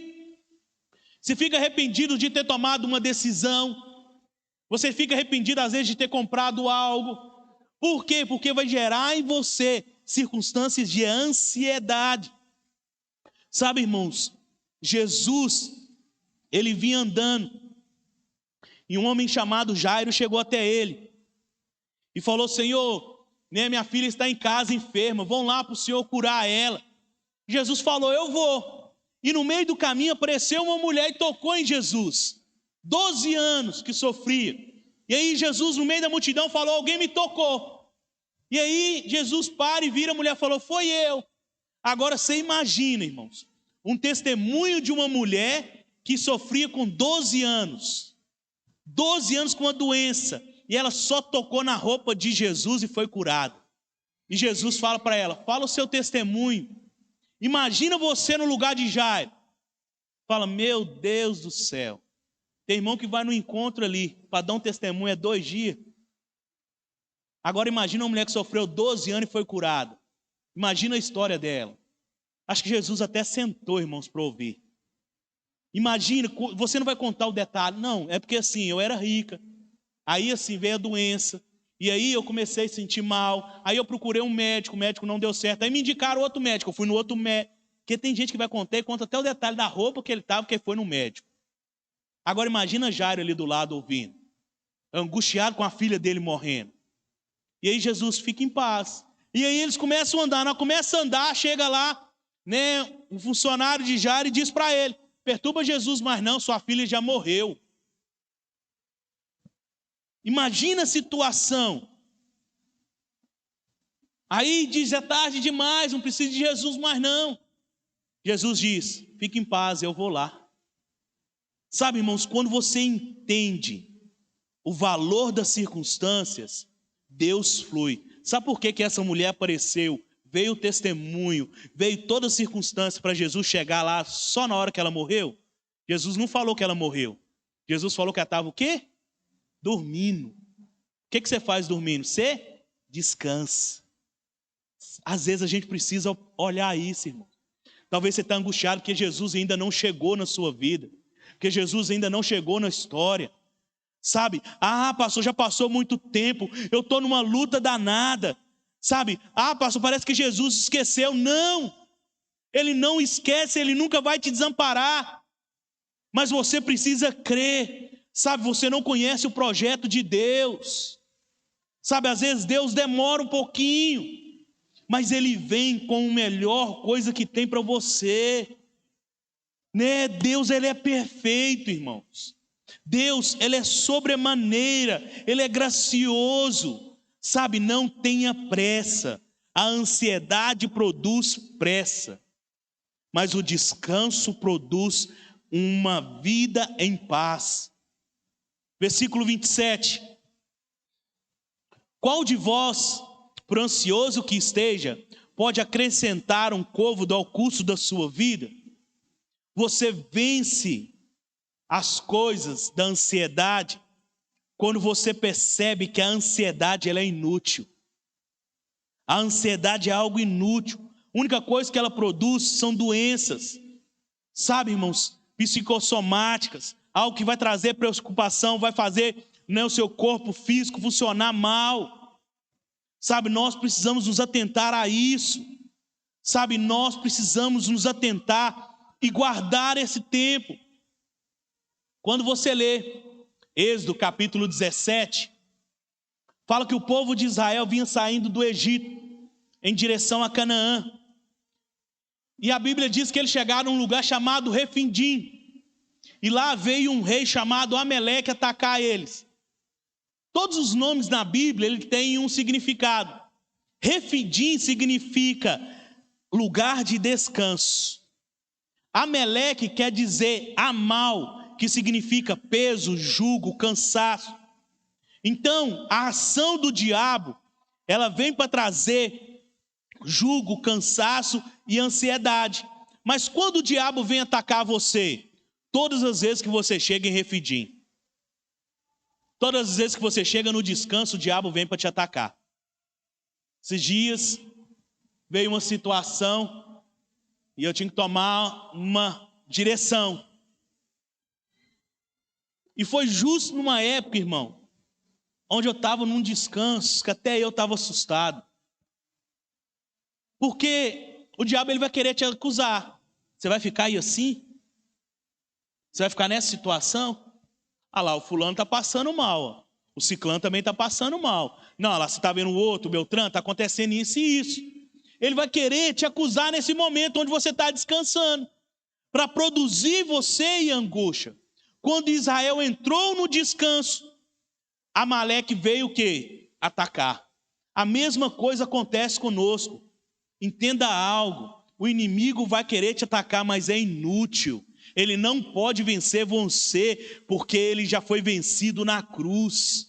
Você fica arrependido de ter tomado uma decisão. Você fica arrependido às vezes de ter comprado algo. Por quê? Porque vai gerar em você circunstâncias de ansiedade. Sabe, irmãos, Jesus, ele vinha andando, e um homem chamado Jairo chegou até ele e falou: Senhor, né, minha filha está em casa enferma, vão lá para o Senhor curar ela. Jesus falou: eu vou. E no meio do caminho apareceu uma mulher e tocou em Jesus. 12 anos que sofria. E aí Jesus, no meio da multidão, falou: alguém me tocou. E aí Jesus para e vira a mulher e falou: foi eu. Agora você imagina, irmãos, um testemunho de uma mulher que sofria com 12 anos. 12 anos com uma doença. E ela só tocou na roupa de Jesus e foi curada. E Jesus fala para ela: fala o seu testemunho. Imagina você no lugar de Jairo. Fala: meu Deus do céu. Tem irmão que vai no encontro ali para dar um testemunho 2 dias. Agora imagina uma mulher que sofreu 12 anos e foi curada. Imagina a história dela. Acho que Jesus até sentou, irmãos, para ouvir. Imagina, você não vai contar o detalhe. Não, é porque assim, eu era rica. Aí assim veio a doença. E aí eu comecei a sentir mal. Aí eu procurei um médico, o médico não deu certo. Aí me indicaram outro médico, eu fui no outro médico. Porque tem gente que vai contar e conta até o detalhe da roupa que ele estava, porque foi no médico. Agora imagina Jairo ali do lado ouvindo, angustiado com a filha dele morrendo. E aí Jesus fica em paz. E aí eles começam a andar. Não começa a andar, chega lá, né, um funcionário de Jairo e diz para ele: perturba Jesus, mas não, sua filha já morreu. Imagina a situação. Aí diz: é tarde demais, não preciso de Jesus mais não. Jesus diz: fique em paz, eu vou lá. Sabe, irmãos, quando você entende o valor das circunstâncias, Deus flui. Sabe por que essa mulher apareceu? Veio o testemunho, veio toda a circunstância para Jesus chegar lá só na hora que ela morreu? Jesus não falou que ela morreu. Jesus falou que ela estava o quê? Dormindo. O que você faz dormindo? Você descansa. Às vezes a gente precisa olhar isso, irmão. Talvez você está angustiado porque Jesus ainda não chegou na sua vida. Porque Jesus ainda não chegou na história. Sabe? Ah, pastor, já passou muito tempo. Eu estou numa luta danada. Sabe? Ah, pastor, parece que Jesus esqueceu. Não. Ele não esquece, ele nunca vai te desamparar. Mas você precisa crer. Sabe? Você não conhece o projeto de Deus. Sabe? Às vezes Deus demora um pouquinho. Mas ele vem com a melhor coisa que tem para você. Né? Deus, ele é perfeito, irmãos. Deus, ele é sobremaneira, ele é gracioso. Sabe, não tenha pressa. A ansiedade produz pressa, mas o descanso produz uma vida em paz. Versículo 27. Qual de vós, por ansioso que esteja, pode acrescentar um côvado ao curso da sua vida? Você vence as coisas da ansiedade quando você percebe que a ansiedade ela é inútil. A ansiedade é algo inútil. A única coisa que ela produz são doenças. Sabe, irmãos, psicossomáticas. Algo que vai trazer preocupação, vai fazer, né, o seu corpo físico funcionar mal. Sabe, nós precisamos nos atentar a isso. Sabe, nós precisamos nos atentar e guardar esse tempo. Quando você lê Êxodo capítulo 17, fala que o povo de Israel vinha saindo do Egito em direção a Canaã. E a Bíblia diz que eles chegaram a um lugar chamado Refidim. E lá veio um rei chamado Ameleque atacar eles. Todos os nomes na Bíblia ele tem um significado. Refidim significa lugar de descanso. Ameleque quer dizer Amal, que significa peso, jugo, cansaço. Então, a ação do diabo, ela vem para trazer jugo, cansaço e ansiedade. Mas quando o diabo vem atacar você, todas as vezes que você chega em Refidim, todas as vezes que você chega no descanso, o diabo vem para te atacar. Esses dias veio uma situação e eu tinha que tomar uma direção. E foi justo numa época, irmão, onde eu estava num descanso, que até eu estava assustado. Porque o diabo ele vai querer te acusar. Você vai ficar aí assim? Você vai ficar nessa situação? Ah lá, o fulano está passando mal. Ó. O ciclano também está passando mal. Não, lá você está vendo o outro, o Beltrano, está acontecendo isso e isso. Ele vai querer te acusar nesse momento onde você está descansando. Para produzir você em angústia. Quando Israel entrou no descanso, Amaleque veio o quê? Atacar. A mesma coisa acontece conosco. Entenda algo. O inimigo vai querer te atacar, mas é inútil. Ele não pode vencer você, porque ele já foi vencido na cruz.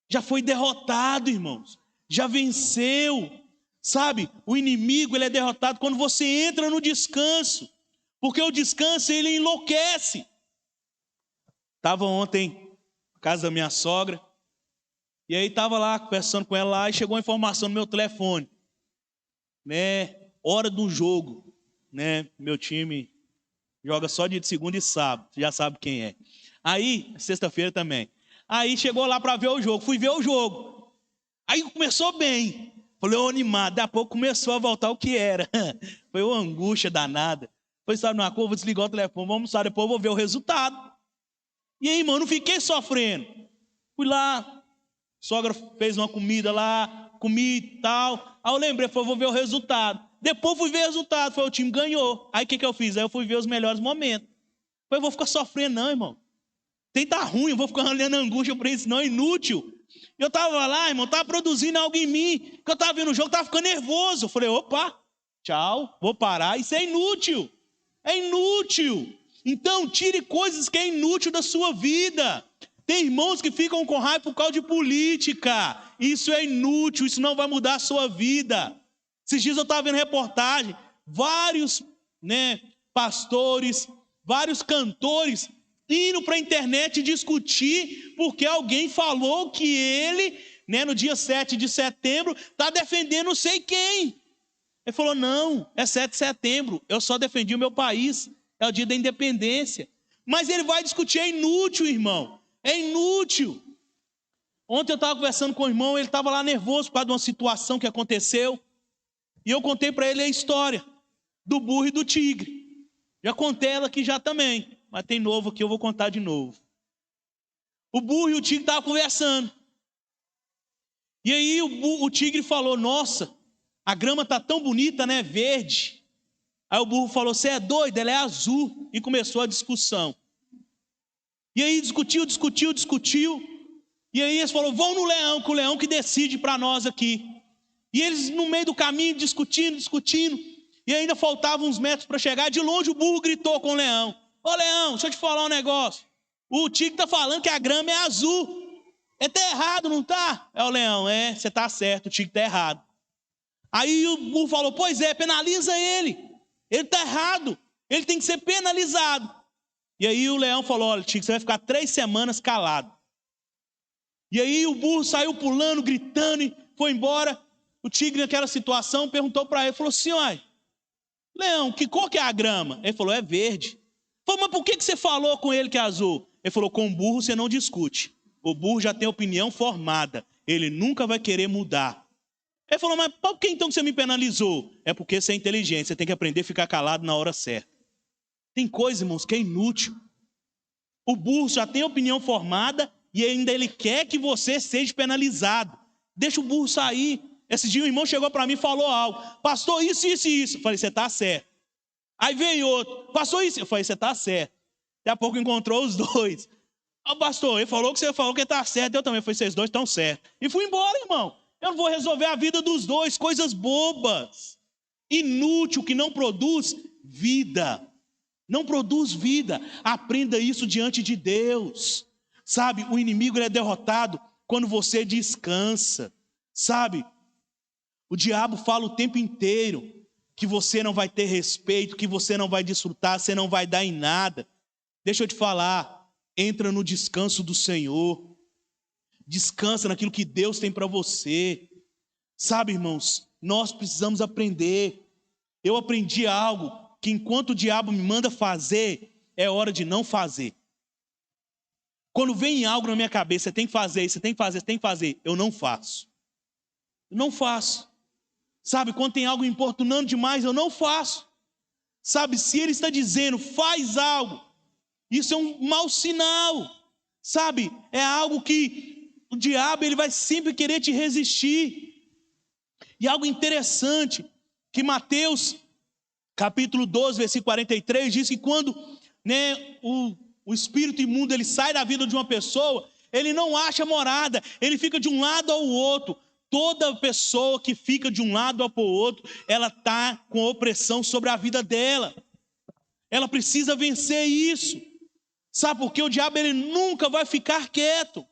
Já foi derrotado, irmãos. Já venceu. Sabe, o inimigo ele é derrotado quando você entra no descanso. Porque o descanso ele enlouquece. Estava ontem na casa da minha sogra. E aí estava lá conversando com ela lá e chegou uma informação no meu telefone. Né, hora do jogo. Né, meu time joga só dia de segunda e sábado. Você já sabe quem é. Aí, sexta-feira também. Aí chegou lá para ver o jogo. Fui ver o jogo. Aí começou bem. Falei, ô animado. Daí a pouco começou a voltar o que era. Foi uma angústia danada. Foi, sabe, numa coisa, vou desligar o telefone. Vamos almoçar, depois eu vou ver o resultado. E aí, irmão, não fiquei sofrendo. Fui lá. Sogra fez uma comida lá. Comi e tal. Aí eu lembrei, falei, vou ver o resultado. Depois fui ver o resultado. Foi, o time ganhou. Aí o que eu fiz? Aí eu fui ver os melhores momentos. Falei, vou ficar sofrendo não, irmão. Tem que tá ruim, eu vou ficar olhando angústia para isso, não, é inútil. Eu estava lá, irmão, estava produzindo algo em mim, que eu estava vendo o jogo, estava ficando nervoso. Eu falei, opa, tchau, vou parar, isso é inútil. É inútil. Então, tire coisas que é inútil da sua vida. Tem irmãos que ficam com raiva por causa de política. Isso é inútil, isso não vai mudar a sua vida. Esses dias eu estava vendo reportagem, vários pastores, vários cantores indo para a internet discutir porque alguém falou que ele, no dia 7 de setembro, está defendendo não sei quem. Ele falou, não, é 7 de setembro, eu só defendi o meu país, é o dia da independência. Mas ele vai discutir, é inútil, irmão, é inútil. Ontem eu estava conversando com o irmão, ele estava lá nervoso por causa de uma situação que aconteceu, e eu contei para ele a história do burro e do tigre. Já contei ela aqui já também, mas tem novo aqui, eu vou contar de novo. O burro e o tigre estavam conversando. E aí o tigre falou, nossa, a grama está tão bonita, né, verde. Aí o burro falou, você é doido, ela é azul. E começou a discussão. E aí discutiu. E aí eles falaram, vão no leão, que o leão que decide para nós aqui. E eles no meio do caminho discutindo. E ainda faltavam uns metros para chegar. De longe o burro gritou com o leão. Ô leão, deixa eu te falar um negócio. O tigre está falando que a grama é azul. Ele está errado, não está? É o leão, você está certo, o tigre está errado. Aí o burro falou, pois é, penaliza ele. Ele está errado, ele tem que ser penalizado. E aí o leão falou, olha tigre, você vai ficar 3 semanas calado. E aí o burro saiu pulando, gritando e foi embora. O tigre naquela situação perguntou para ele, falou assim, olha, leão, que cor que é a grama? Ele falou, é verde. Falou, mas por que você falou com ele que é azul? Ele falou, com o burro você não discute. O burro já tem opinião formada, ele nunca vai querer mudar. Ele falou, mas por que então que você me penalizou? É porque você é inteligente, você tem que aprender a ficar calado na hora certa. Tem coisa, irmãos, que é inútil. O burro já tem opinião formada e ainda ele quer que você seja penalizado. Deixa o burro sair. Esse dia o irmão chegou para mim e falou algo. Pastor, isso. Eu falei, você está certo. Aí veio outro. Pastor, isso. Eu falei, você está certo. Daqui a pouco encontrou os dois. Pastor, ele falou que você falou que está certo. Eu também falei, vocês dois estão certos. E fui embora, irmão. Eu não vou resolver a vida dos dois. Coisas bobas. Inútil, que não produz vida. Não produz vida. Aprenda isso diante de Deus. Sabe, o inimigo é derrotado quando você descansa. Sabe, o diabo fala o tempo inteiro que você não vai ter respeito, que você não vai desfrutar, você não vai dar em nada. Deixa eu te falar, entra no descanso do Senhor. Descansa naquilo que Deus tem para você. Sabe, irmãos, nós precisamos aprender. Eu aprendi algo que enquanto o diabo me manda fazer, é hora de não fazer. Quando vem algo na minha cabeça, você tem que fazer isso, você tem que fazer, eu não faço. Eu não faço. Sabe, quando tem algo importunando demais, eu não faço. Sabe, se ele está dizendo, faz algo, isso é um mau sinal. Sabe, é algo que o diabo ele vai sempre querer te resistir. E algo interessante, que Mateus, capítulo 12, versículo 43, diz que quando o espírito imundo ele sai da vida de uma pessoa, ele não acha morada, ele fica de um lado ao outro. Toda pessoa que fica de um lado ao outro, ela está com opressão sobre a vida dela. Ela precisa vencer isso. Sabe, porque o diabo ele nunca vai ficar quieto.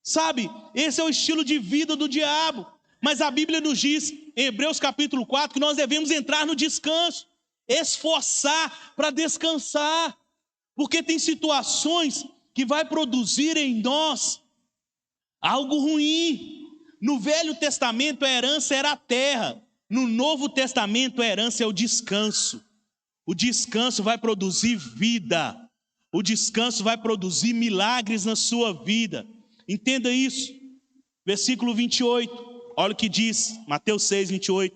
Sabe, esse é o estilo de vida do diabo. Mas a Bíblia nos diz, em Hebreus capítulo 4, que nós devemos entrar no descanso. Esforçar para descansar. Porque tem situações que vai produzir em nós algo ruim. No Velho Testamento a herança era a terra. No Novo Testamento a herança é o descanso. O descanso vai produzir vida. O descanso vai produzir milagres na sua vida. Entenda isso. Versículo 28. Olha o que diz, Mateus 6, 28.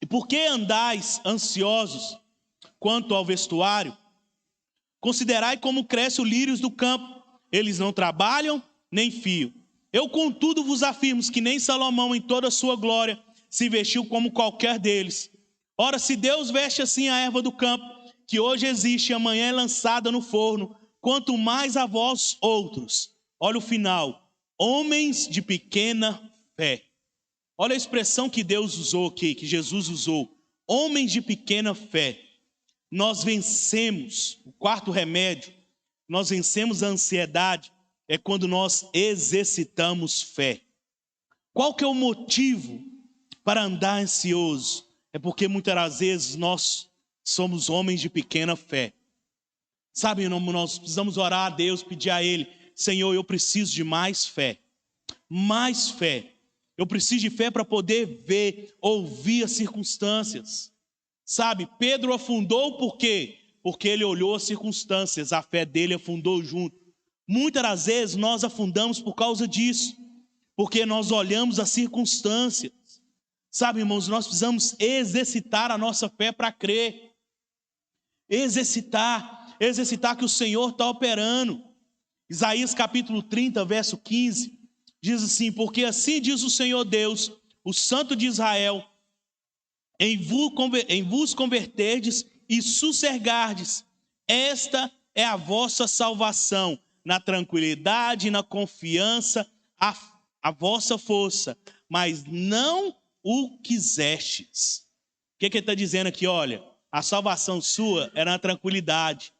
E por que andais ansiosos quanto ao vestuário? Considerai como cresce o lírios do campo. Eles não trabalham, nem fiam. Eu, contudo, vos afirmo que nem Salomão, em toda a sua glória, se vestiu como qualquer deles. Ora, se Deus veste assim a erva do campo, que hoje existe e amanhã é lançada no forno, quanto mais a vós outros. Olha o final. Homens de pequena fé. Olha a expressão que Deus usou aqui, que Jesus usou. Homens de pequena fé. Nós vencemos. O quarto remédio nós vencemos a ansiedade é quando nós exercitamos fé. Qual que é o motivo para andar ansioso? É porque muitas das vezes nós somos homens de pequena fé. Sabe, nós precisamos orar a Deus, pedir a Ele: Senhor, eu preciso de mais fé. Mais fé. Eu preciso de fé para poder ver, ouvir as circunstâncias. Sabe, Pedro afundou por quê? Porque ele olhou as circunstâncias, a fé dele afundou junto. Muitas das vezes nós afundamos por causa disso, porque nós olhamos as circunstâncias. Sabe, irmãos, nós precisamos exercitar a nossa fé para crer. Exercitar que o Senhor está operando. Isaías capítulo 30, verso 15, diz assim: porque assim diz o Senhor Deus, o Santo de Israel, em vos converterdes e sossegardes, esta é a vossa salvação, na tranquilidade e na confiança, a vossa força, mas não o quisestes. O que ele está dizendo aqui? Olha, a salvação sua é na tranquilidade,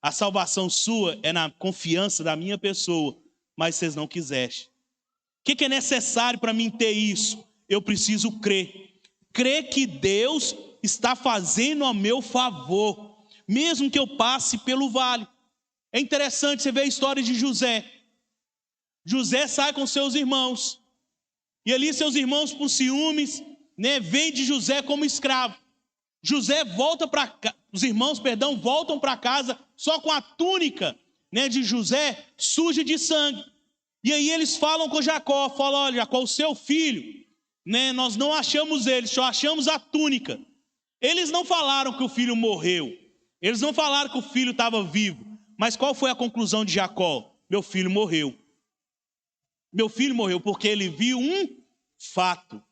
a salvação sua é na confiança da minha pessoa, mas vocês não quisestes. O que é necessário para mim ter isso? Eu preciso crer. Crer que Deus está fazendo a meu favor, mesmo que eu passe pelo vale. É interessante você ver a história de José. José sai com seus irmãos, e ali seus irmãos, por ciúmes, vendem José como escravo. José volta para casa, os irmãos, voltam para casa só com a túnica, de José suja de sangue. E aí eles falam com Jacó, olha, Jacó, o seu filho, nós não achamos ele, só achamos a túnica. Eles não falaram que o filho morreu, eles não falaram que o filho estava vivo, mas qual foi a conclusão de Jacó? Meu filho morreu. Meu filho morreu porque ele viu um fato,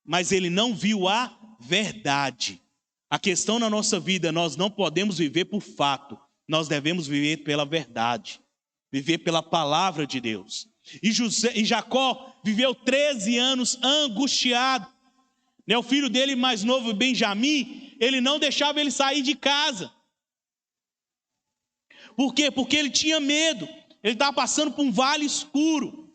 mas ele não viu a verdade. A questão na nossa vida, nós não podemos viver por fato, nós devemos viver pela verdade, viver pela palavra de Deus. E Jacó viveu 13 anos angustiado. O filho dele mais novo, Benjamim, ele não deixava ele sair de casa. Por quê? Porque ele tinha medo, ele estava passando por um vale escuro.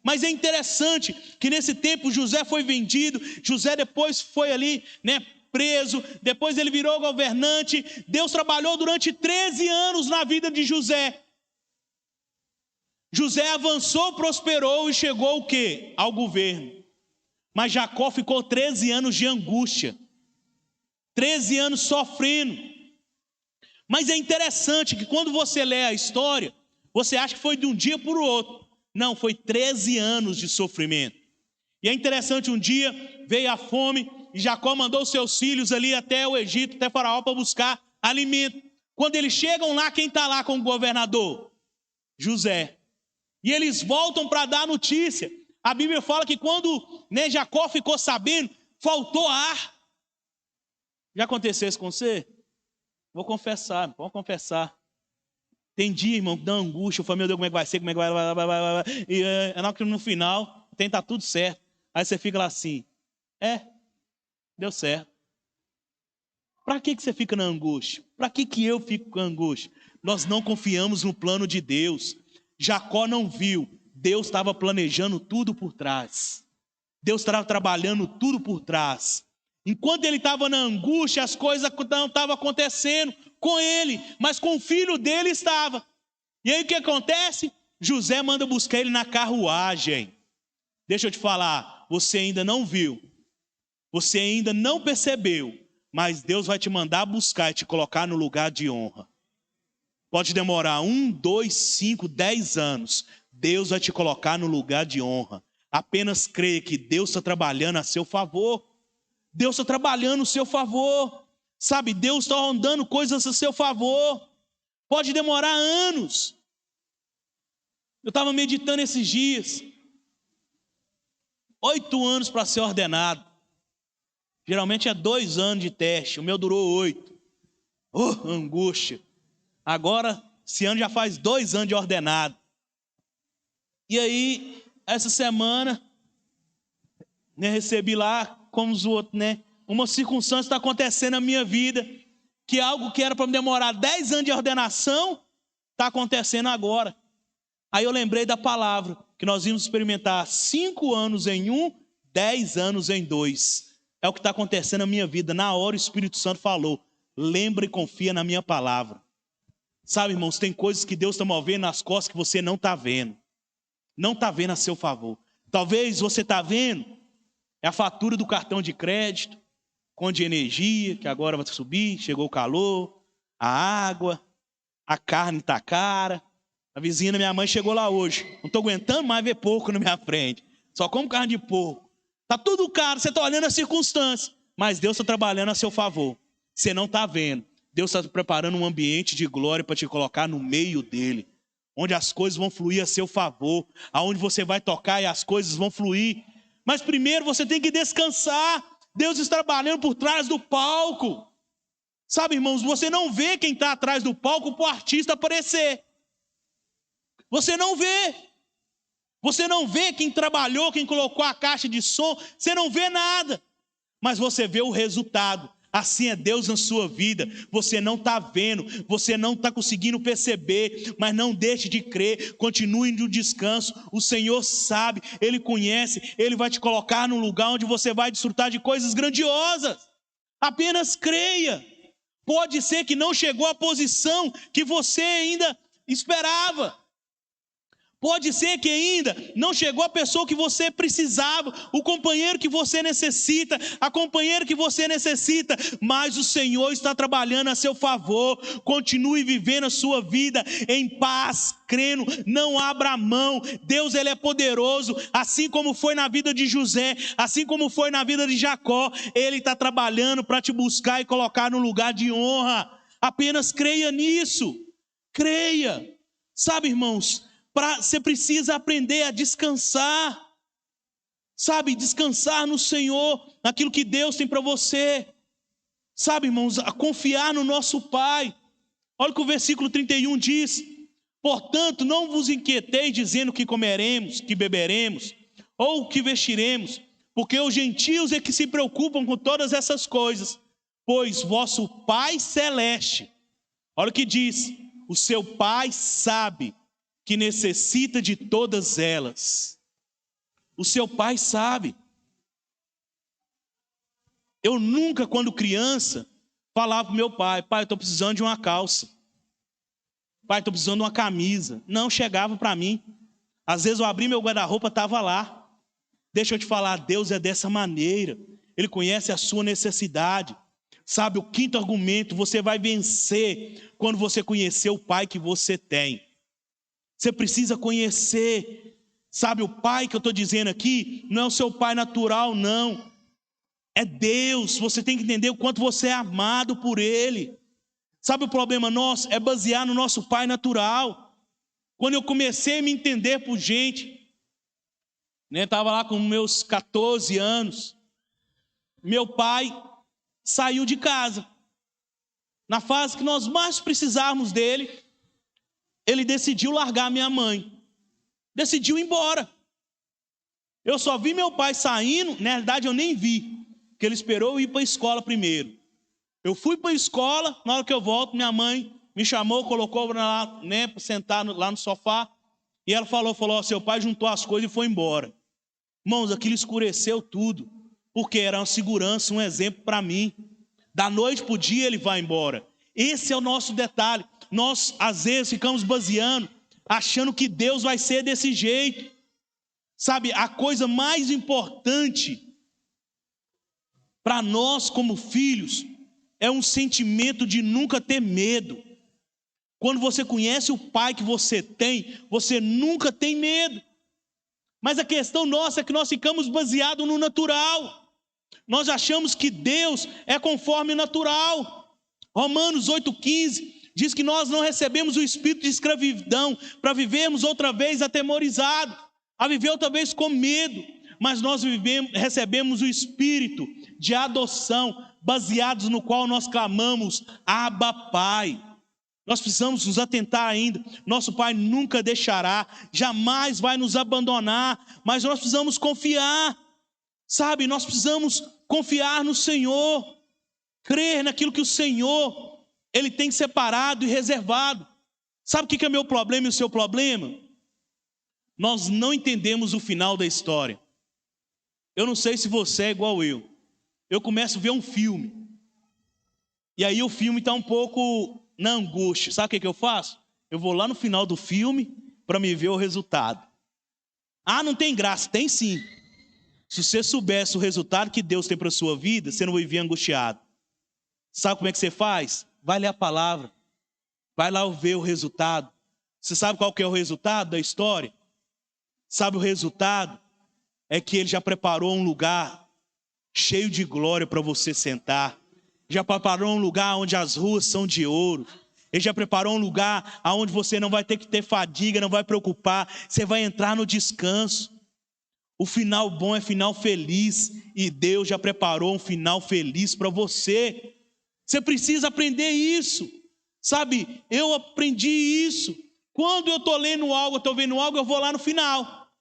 Mas é interessante que nesse tempo José foi vendido, José depois foi ali, preso, depois ele virou governante. Deus trabalhou durante 13 anos na vida de José. José avançou, prosperou e chegou ao quê? Ao governo. Mas Jacó ficou 13 anos de angústia, 13 anos sofrendo. Mas é interessante que quando você lê a história, você acha que foi de um dia para o outro. Não, foi 13 anos de sofrimento. E é interessante, um dia veio a fome e Jacó mandou seus filhos ali até o Egito, até Faraó, para buscar alimento. Quando eles chegam lá, quem está lá com o governador? José. E eles voltam para dar notícia. A Bíblia fala que quando Jacó ficou sabendo, faltou ar. Já aconteceu isso com você? Vou confessar, pode confessar. Tem dia, irmão, que dá angústia. Eu falo, meu Deus, como é que vai ser? Como é que vai? E no final, tem que estar tudo certo. Aí você fica lá assim, deu certo. Para que você fica na angústia? Para que eu fico com angústia? Nós não confiamos no plano de Deus. Jacó não viu, Deus estava planejando tudo por trás. Deus estava trabalhando tudo por trás. Enquanto ele estava na angústia, as coisas não estavam acontecendo com ele, mas com o filho dele estava. E aí o que acontece? José manda buscar ele na carruagem. Deixa eu te falar, você ainda não viu, você ainda não percebeu, mas Deus vai te mandar buscar e te colocar no lugar de honra. Pode demorar 1, 2, 5, 10 anos. Deus vai te colocar no lugar de honra. Apenas creia que Deus está trabalhando a seu favor. Deus está trabalhando a seu favor. Sabe, Deus está andando coisas a seu favor. Pode demorar anos. Eu estava meditando esses dias. 8 anos para ser ordenado. Geralmente é 2 anos de teste. O meu durou 8. Angústia. Agora, esse ano já faz 2 anos de ordenado. E aí, essa semana, recebi lá, como os outros, uma circunstância está acontecendo na minha vida, que algo que era para me demorar 10 anos de ordenação, está acontecendo agora. Aí eu lembrei da palavra, que nós íamos experimentar 5 anos em 1, 10 anos em 2. É o que está acontecendo na minha vida. Na hora o Espírito Santo falou, lembra e confia na minha palavra. Sabe, irmãos, tem coisas que Deus está movendo nas costas que você não está vendo. Não está vendo a seu favor. Talvez você está vendo, é a fatura do cartão de crédito, conta de energia, que agora vai subir, chegou o calor, a água, a carne está cara. A vizinha da minha mãe chegou lá hoje. Não estou aguentando mais ver porco na minha frente. Só como carne de porco. Está tudo caro, você está olhando as circunstâncias. Mas Deus está trabalhando a seu favor. Você não está vendo. Deus está preparando um ambiente de glória para te colocar no meio dele. Onde as coisas vão fluir a seu favor. Aonde você vai tocar e as coisas vão fluir. Mas primeiro você tem que descansar. Deus está trabalhando por trás do palco. Sabe, irmãos, você não vê quem está atrás do palco para o artista aparecer. Você não vê. Você não vê quem trabalhou, quem colocou a caixa de som. Você não vê nada. Mas você vê o resultado. Assim é Deus na sua vida. Você não está vendo. Você não está conseguindo perceber. Mas não deixe de crer. Continue no descanso. O Senhor sabe. Ele conhece. Ele vai te colocar num lugar onde você vai desfrutar de coisas grandiosas. Apenas creia. Pode ser que não chegou à posição que você ainda esperava. Pode ser que ainda não chegou a pessoa que você precisava, o companheiro que você necessita, a companheira que você necessita, mas o Senhor está trabalhando a seu favor. Continue vivendo a sua vida em paz, crendo, não abra mão. Deus, Ele é poderoso, assim como foi na vida de José, assim como foi na vida de Jacó. Ele está trabalhando para te buscar e colocar no lugar de honra. Apenas creia nisso, creia. Sabe, irmãos, você precisa aprender a descansar, sabe, descansar no Senhor, naquilo que Deus tem para você, sabe, irmãos, a confiar no nosso Pai. Olha o que o versículo 31 diz: portanto, não vos inquieteis dizendo que comeremos, que beberemos, ou que vestiremos, porque os gentios é que se preocupam com todas essas coisas, pois vosso Pai Celeste, olha o que diz, o seu Pai sabe que necessita de todas elas. O seu Pai sabe. Eu nunca, quando criança, falava para o meu pai: pai, eu estou precisando de uma calça. Pai, estou precisando de uma camisa. Não chegava para mim. Às vezes eu abri meu guarda-roupa, estava lá. Deixa eu te falar, Deus é dessa maneira. Ele conhece a sua necessidade. Sabe, o quinto argumento, você vai vencer quando você conhecer o Pai que você tem. Você precisa conhecer, sabe, o Pai que eu estou dizendo aqui, não é o seu Pai natural, não. É Deus. Você tem que entender o quanto você é amado por Ele. Sabe, o problema nosso é basear no nosso Pai natural. Quando eu comecei a me entender por gente, estava lá com meus 14 anos, meu pai saiu de casa. Na fase que nós mais precisávamos dele, ele decidiu largar minha mãe. Decidiu ir embora. Eu só vi meu pai saindo, na realidade eu nem vi, porque ele esperou eu ir para a escola primeiro. Eu fui para a escola, na hora que eu volto, minha mãe me chamou, colocou lá, para sentar lá no sofá, e ela falou, seu pai juntou as coisas e foi embora. Irmãos, aquilo escureceu tudo, porque era uma segurança, um exemplo para mim. Da noite para o dia ele vai embora. Esse é o nosso detalhe. Nós, às vezes, ficamos baseando, achando que Deus vai ser desse jeito. Sabe, a coisa mais importante para nós como filhos é um sentimento de nunca ter medo. Quando você conhece o Pai que você tem, você nunca tem medo. Mas a questão nossa é que nós ficamos baseados no natural. Nós achamos que Deus é conforme o natural. Romanos 8,15 diz que nós não recebemos o espírito de escravidão para vivermos outra vez atemorizados, a viver outra vez com medo, mas nós recebemos o espírito de adoção, baseados no qual nós clamamos, Abba, Pai. Nós precisamos nos atentar ainda, nosso Pai nunca deixará, jamais vai nos abandonar, mas nós precisamos confiar, sabe, nós precisamos confiar no Senhor, crer naquilo que o Senhor, Ele tem separado e reservado. Sabe o que é meu problema e o seu problema? Nós não entendemos o final da história. Eu não sei se você é igual eu. Eu começo a ver um filme. E aí o filme está um pouco na angústia. Sabe o que eu faço? Eu vou lá no final do filme para me ver o resultado. Ah, não tem graça. Tem sim. Se você soubesse o resultado que Deus tem para a sua vida, você não vai viver angustiado. Sabe como é que você faz? Vai ler a palavra. Vai lá ver o resultado. Você sabe qual que é o resultado da história? Sabe o resultado? É que ele já preparou um lugar cheio de glória para você sentar. Já preparou um lugar onde as ruas são de ouro. Ele já preparou um lugar onde você não vai ter que ter fadiga, não vai preocupar. Você vai entrar no descanso. O final bom é final feliz. E Deus já preparou um final feliz para você. Você precisa aprender isso. Sabe, eu aprendi isso. Quando eu estou lendo algo, eu estou vendo algo, eu vou lá no final.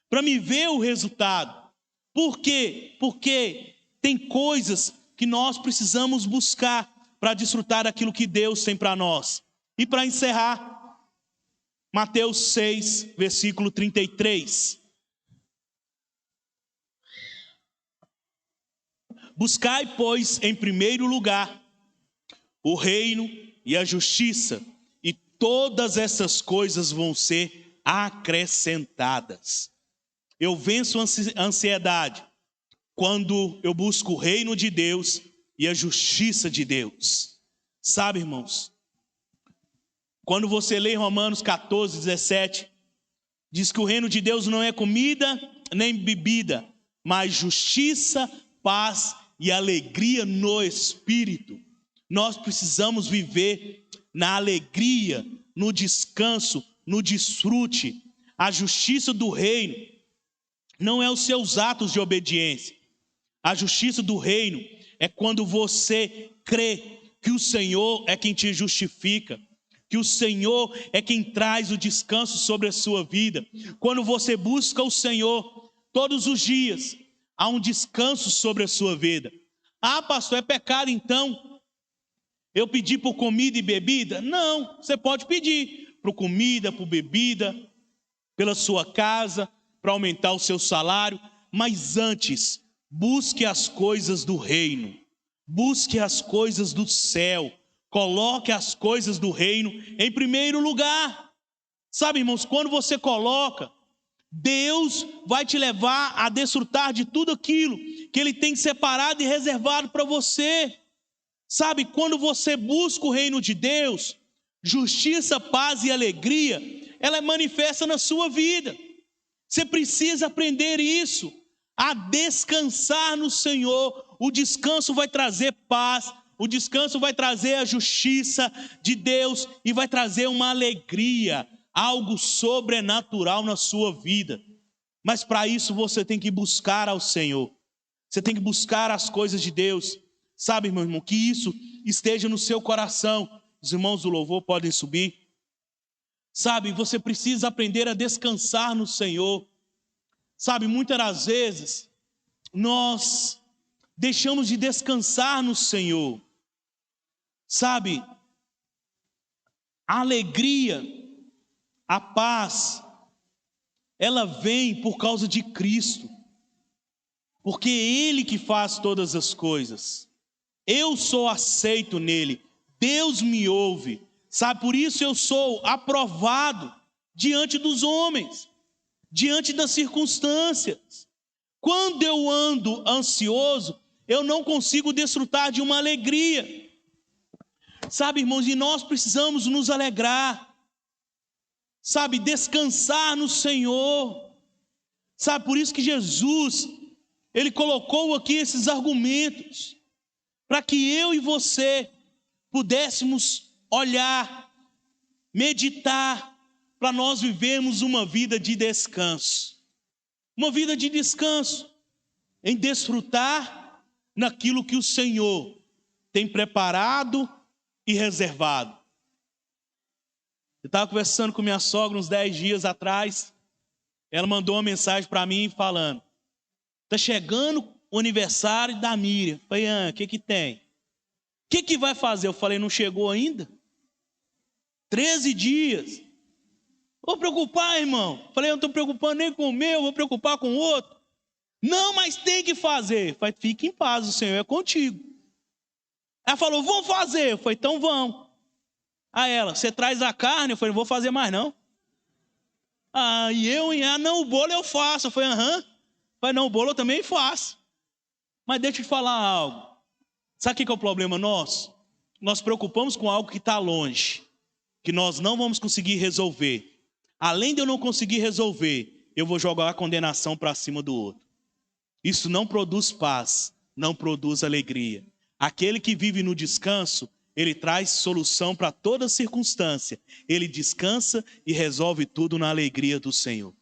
Para me ver o resultado. Por quê? Porque tem coisas que nós precisamos buscar para desfrutar daquilo que Deus tem para nós. E para encerrar, Mateus 6, versículo 33. Buscai, pois, em primeiro lugar o reino e a justiça, e todas essas coisas vão ser acrescentadas. Eu venço a ansiedade quando eu busco o reino de Deus e a justiça de Deus. Sabe, irmãos, quando você lê Romanos 14, 17, diz que o reino de Deus não é comida nem bebida, mas justiça, paz e alegria no Espírito. Nós precisamos viver na alegria, no descanso, no desfrute. A justiça do reino não é os seus atos de obediência. A justiça do reino é quando você crê que o Senhor é quem te justifica, que o Senhor é quem traz o descanso sobre a sua vida. Quando você busca o Senhor todos os dias, há um descanso sobre a sua vida. Ah, pastor, é pecado então eu pedir por comida e bebida? Não, você pode pedir por comida, por bebida, pela sua casa, para aumentar o seu salário, mas antes, busque as coisas do reino, busque as coisas do céu, coloque as coisas do reino em primeiro lugar. Sabe, irmãos, quando você coloca, Deus vai te levar a desfrutar de tudo aquilo que Ele tem separado e reservado para você. Sabe, quando você busca o reino de Deus, justiça, paz e alegria, ela é manifesta na sua vida. Você precisa aprender isso, a descansar no Senhor. O descanso vai trazer paz, o descanso vai trazer a justiça de Deus e vai trazer uma alegria, algo sobrenatural na sua vida. Mas para isso você tem que buscar ao Senhor, você tem que buscar as coisas de Deus. Sabe, meu irmão, que isso esteja no seu coração. Os irmãos do louvor podem subir. Sabe, você precisa aprender a descansar no Senhor. Sabe, muitas das vezes, nós deixamos de descansar no Senhor. Sabe, a alegria, a paz, ela vem por causa de Cristo. Porque é Ele que faz todas as coisas. Eu sou aceito nele. Deus me ouve. Sabe, por isso eu sou aprovado diante dos homens, diante das circunstâncias. Quando eu ando ansioso, eu não consigo desfrutar de uma alegria. Sabe, irmãos, e nós precisamos nos alegrar. Sabe, descansar no Senhor. Sabe, por isso que Jesus, Ele colocou aqui esses argumentos, para que eu e você pudéssemos olhar, meditar, para nós vivermos uma vida de descanso. Uma vida de descanso, em desfrutar naquilo que o Senhor tem preparado e reservado. Eu estava conversando com minha sogra uns 10 dias atrás, ela mandou uma mensagem para mim falando: está chegando o aniversário da Miriam. Eu falei, o que tem? O que vai fazer? Eu falei, não chegou ainda? 13 dias. Vou preocupar, irmão. Falei, eu não estou preocupando nem com o meu, vou preocupar com o outro. Não, mas tem que fazer. Falei, fique em paz, o Senhor é contigo. Ela falou, vou fazer. Eu falei, então vamos. Aí ela, você traz a carne? Eu falei, não vou fazer mais não. Não, o bolo eu faço. Eu falei, aham. Falei, não, o bolo eu também faço. Mas deixa eu te falar algo. Sabe o que é o problema nosso? Nós preocupamos com algo que está longe, que nós não vamos conseguir resolver. Além de eu não conseguir resolver, eu vou jogar a condenação para cima do outro. Isso não produz paz, não produz alegria. Aquele que vive no descanso, ele traz solução para toda circunstância. Ele descansa e resolve tudo na alegria do Senhor.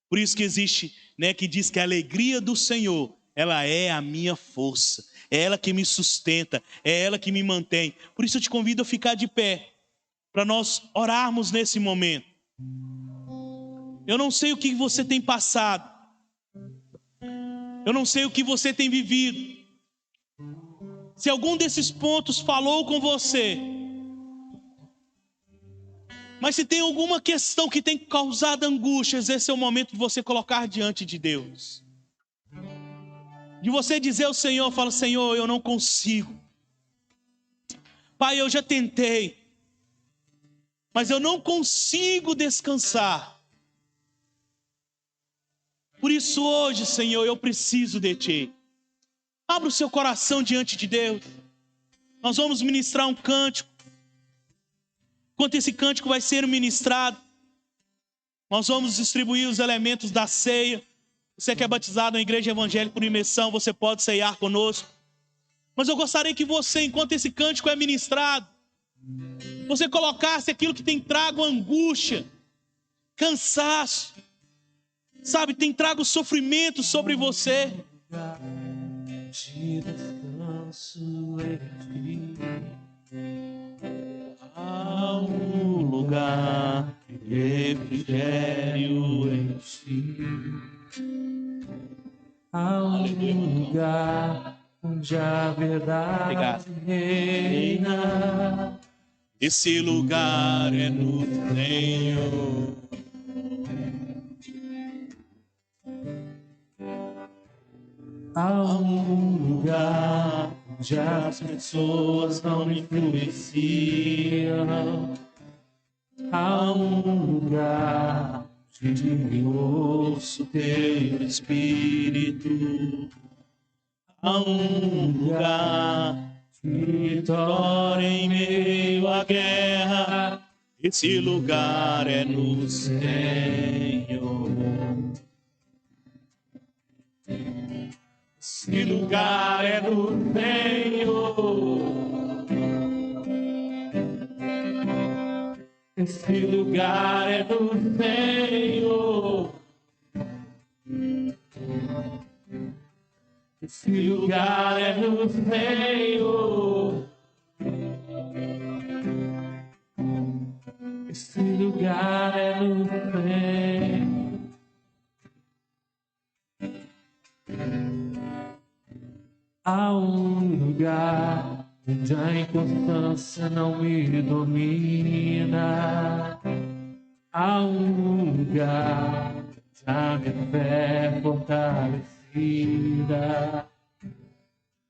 Por isso que existe, que diz que a alegria do Senhor, ela é a minha força. É ela que me sustenta, é ela que me mantém. Por isso eu te convido a ficar de pé, para nós orarmos nesse momento. Eu não sei o que você tem passado. Eu não sei o que você tem vivido. Se algum desses pontos falou com você, mas se tem alguma questão que tem causado angústias, esse é o momento de você colocar diante de Deus. De você dizer ao Senhor, fala, Senhor, eu não consigo. Pai, eu já tentei, mas eu não consigo descansar. Por isso hoje, Senhor, eu preciso de Ti. Abra o seu coração diante de Deus. Nós vamos ministrar um cântico. Enquanto esse cântico vai ser ministrado, nós vamos distribuir os elementos da ceia. Você que é batizado na igreja evangélica por imersão, você pode ceiar conosco. Mas eu gostaria que você, enquanto esse cântico é ministrado, você colocasse aquilo que tem trago angústia, cansaço, sabe, tem trago sofrimento sobre você. De descanso em ti, há um lugar de refrigério em ti, há um lugar onde a verdade reina. Esse lugar é no Senhor. Há um lugar onde as pessoas não me influenciam. Há um lugar onde eu ouço teu Espírito. Há um lugar de vitória em meio à guerra. Esse lugar é no Senhor. Esse lugar é do Senhor. Esse lugar é do Senhor. Esse lugar é do Senhor. Esse lugar é do Senhor. Há um lugar onde a inconstância não me domina. Há um lugar onde a minha fé é fortalecida.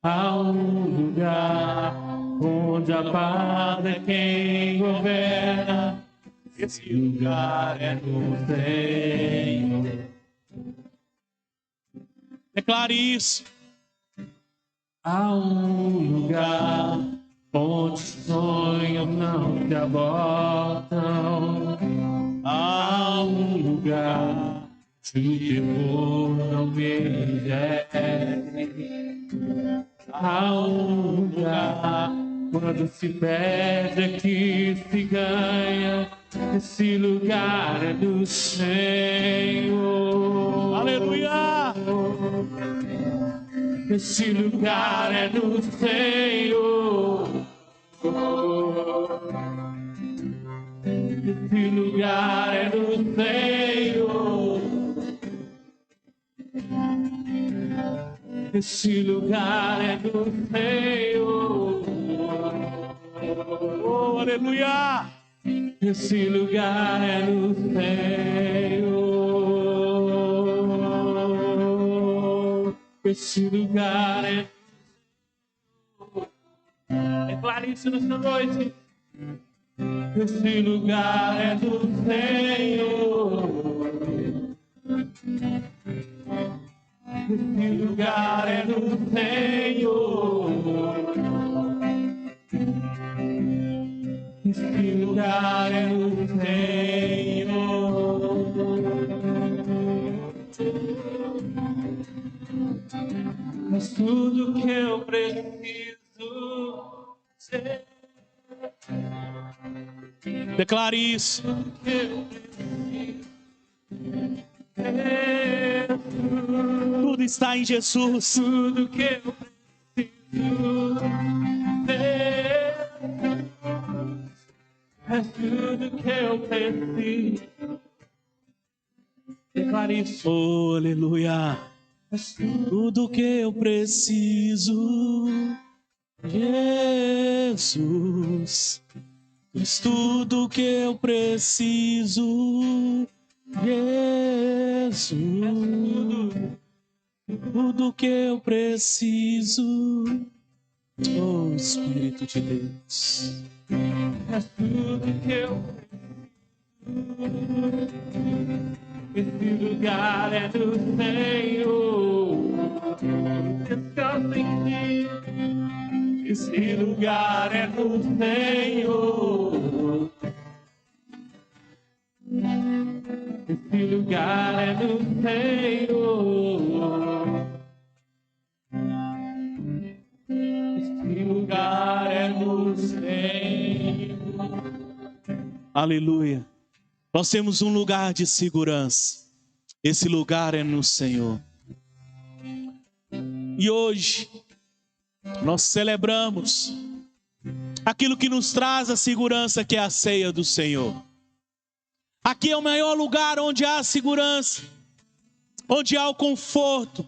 Há um lugar onde a paz é quem governa. Esse lugar é do Senhor. Declare isso. Há um lugar onde sonhos não se abortam. Há um lugar onde o temor não me enrijece. Há um lugar quando se perde é que se ganha. Esse lugar é do Senhor. Aleluia! Esse lugar é do Senhor. Esse lugar é do Senhor. Esse lugar é do Senhor. Oh, aleluia! esse lugar é do Senhor. Esse lugar é... Declare isso nessa noite. Esse lugar é do Senhor. Esse lugar é do Senhor. Esse lugar é do Senhor. Mas tudo que eu preciso ser. Declare isso. Tudo está em Jesus. Tudo que eu preciso ter. É tudo que eu preciso. Declare isso. Oh, aleluia. Tudo que eu preciso, Jesus. Tudo que eu preciso, Jesus. Tudo que eu preciso, oh Espírito de Deus. É tudo que eu preciso. Esse lugar é do Senhor. Descansa em ti. Esse lugar é do Senhor. Esse lugar é do Senhor. Esse lugar é do Senhor. Aleluia. Nós temos um lugar de segurança. Esse lugar é no Senhor. E hoje nós celebramos aquilo que nos traz a segurança, que é a ceia do Senhor. Aqui é o maior lugar onde há segurança, onde há o conforto,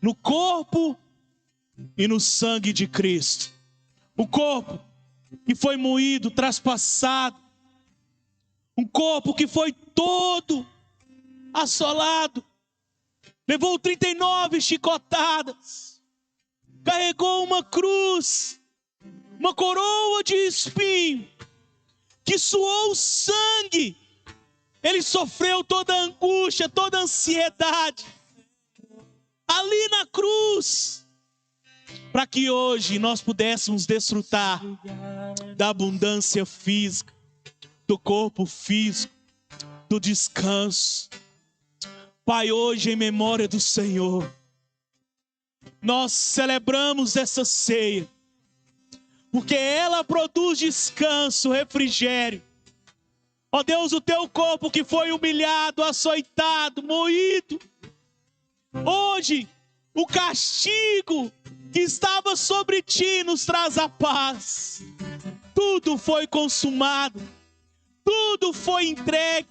no corpo e no sangue de Cristo. O corpo que foi moído, traspassado, um corpo que foi todo assolado, levou 39 chicotadas, carregou uma cruz, uma coroa de espinho, que suou sangue. Ele sofreu toda a angústia, toda a ansiedade, ali na cruz, para que hoje nós pudéssemos desfrutar da abundância física, do corpo físico, do descanso. Pai, hoje em memória do Senhor, nós celebramos essa ceia, porque ela produz descanso, refrigério. Ó Deus, o teu corpo que foi humilhado, açoitado, moído, hoje o castigo que estava sobre ti nos traz a paz. Tudo foi consumado, tudo foi entregue,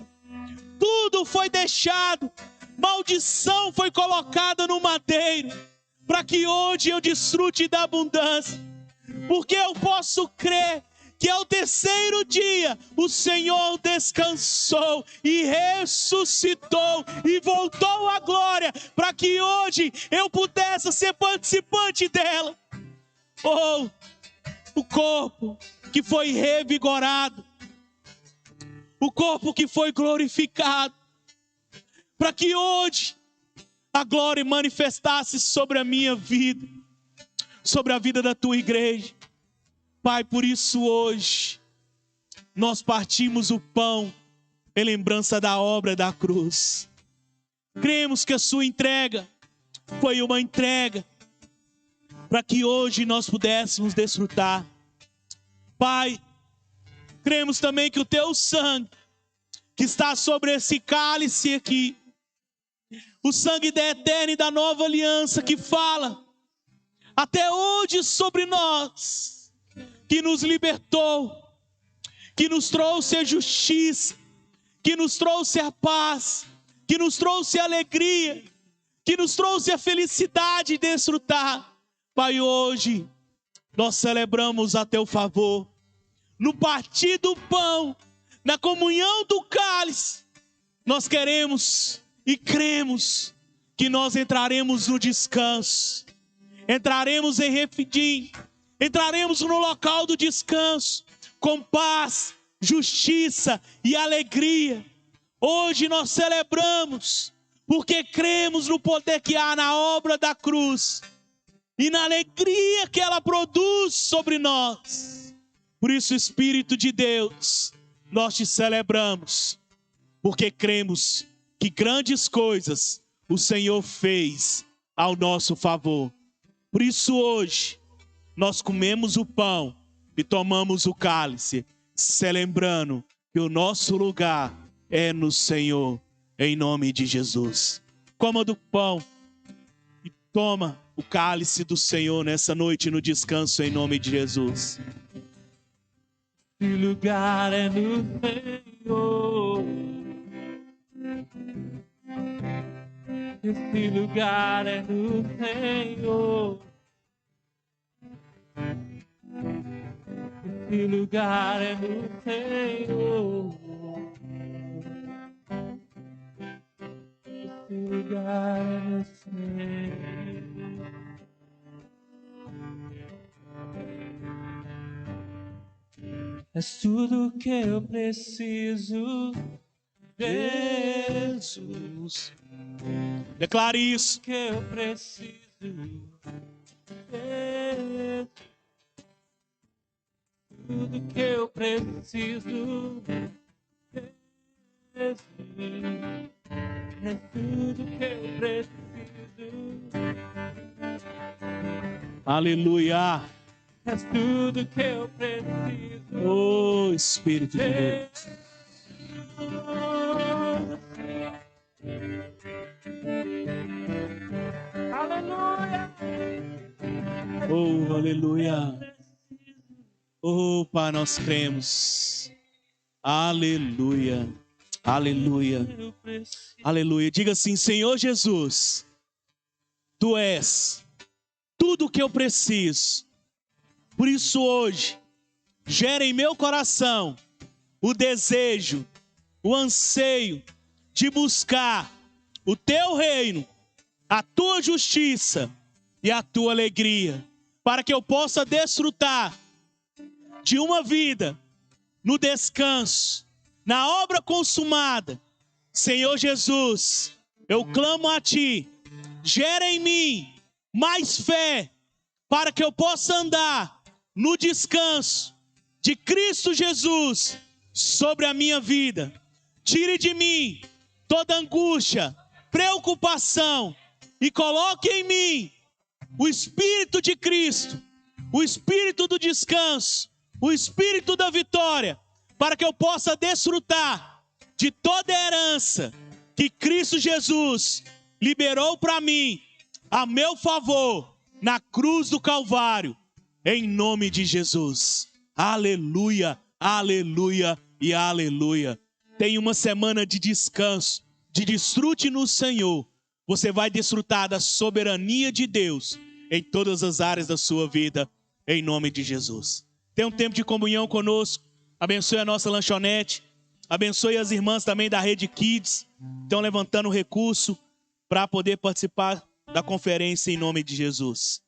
tudo foi deixado. Maldição foi colocada no madeiro, para que hoje eu desfrute da abundância. Porque eu posso crer que ao terceiro dia o Senhor descansou e ressuscitou e voltou à glória, para que hoje eu pudesse ser participante dela. Oh, o corpo que foi revigorado, o corpo que foi glorificado, para que hoje a glória manifestasse sobre a minha vida, sobre a vida da tua igreja. Pai, por isso hoje nós partimos o pão em lembrança da obra da cruz. Cremos que a sua entrega foi uma entrega para que hoje nós pudéssemos desfrutar. Pai, cremos também que o teu sangue que está sobre esse cálice aqui, o sangue da eterna e da nova aliança, que fala até hoje sobre nós, que nos libertou, que nos trouxe a justiça, que nos trouxe a paz, que nos trouxe a alegria, que nos trouxe a felicidade de desfrutar. Pai, hoje nós celebramos a teu favor. No partir do pão, na comunhão do cálice, nós queremos e cremos que nós entraremos no descanso, entraremos em Refidim, entraremos no local do descanso, com paz, justiça e alegria. Hoje nós celebramos, porque cremos no poder que há na obra da cruz, e na alegria que ela produz sobre nós. Por isso, Espírito de Deus, nós te celebramos, porque cremos que grandes coisas o Senhor fez ao nosso favor. Por isso hoje, nós comemos o pão e tomamos o cálice, celebrando que o nosso lugar é no Senhor, em nome de Jesus. Coma do pão e toma o cálice do Senhor nessa noite no descanso, em nome de Jesus. Esse lugar é no Senhor. Esse lugar é no Senhor. Esse lugar é no Senhor. Esse lugar é no Senhor. És tudo que eu preciso, Jesus. Declare isso. Que eu preciso, Jesus. Tudo que eu preciso, Jesus. É tudo que eu preciso. Aleluia. É tudo que eu preciso. Oh, Espírito de Deus. Aleluia. Oh, aleluia. Oh, Pai, nós cremos. Aleluia. Aleluia. Aleluia. Diga assim: Senhor Jesus, Tu és tudo o que eu preciso. Por isso hoje, gera em meu coração o desejo, o anseio de buscar o Teu reino, a Tua justiça e a Tua alegria, para que eu possa desfrutar de uma vida no descanso, na obra consumada. Senhor Jesus, eu clamo a Ti, gera em mim mais fé, para que eu possa andar no descanso de Cristo Jesus sobre a minha vida. Tire de mim toda angústia, preocupação e coloque em mim o Espírito de Cristo, o Espírito do descanso, o Espírito da vitória, para que eu possa desfrutar de toda a herança que Cristo Jesus liberou para mim, a meu favor, na cruz do Calvário, em nome de Jesus. Aleluia, aleluia e aleluia. Tenha uma semana de descanso, de desfrute no Senhor. Você vai desfrutar da soberania de Deus em todas as áreas da sua vida, em nome de Jesus. Tenha um tempo de comunhão conosco. Abençoe a nossa lanchonete. Abençoe as irmãs também da Rede Kids. Estão levantando recurso para poder participar da conferência em nome de Jesus.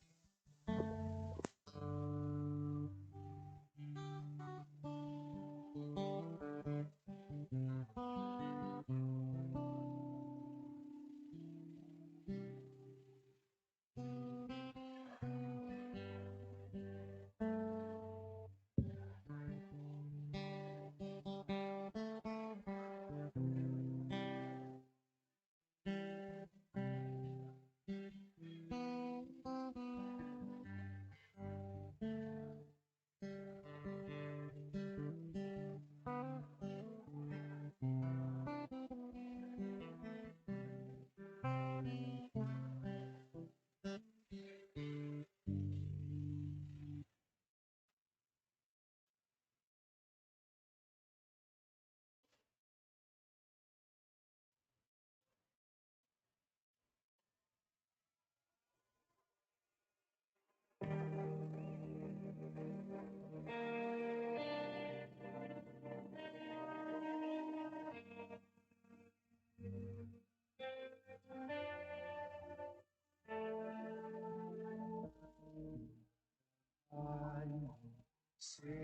Senhor.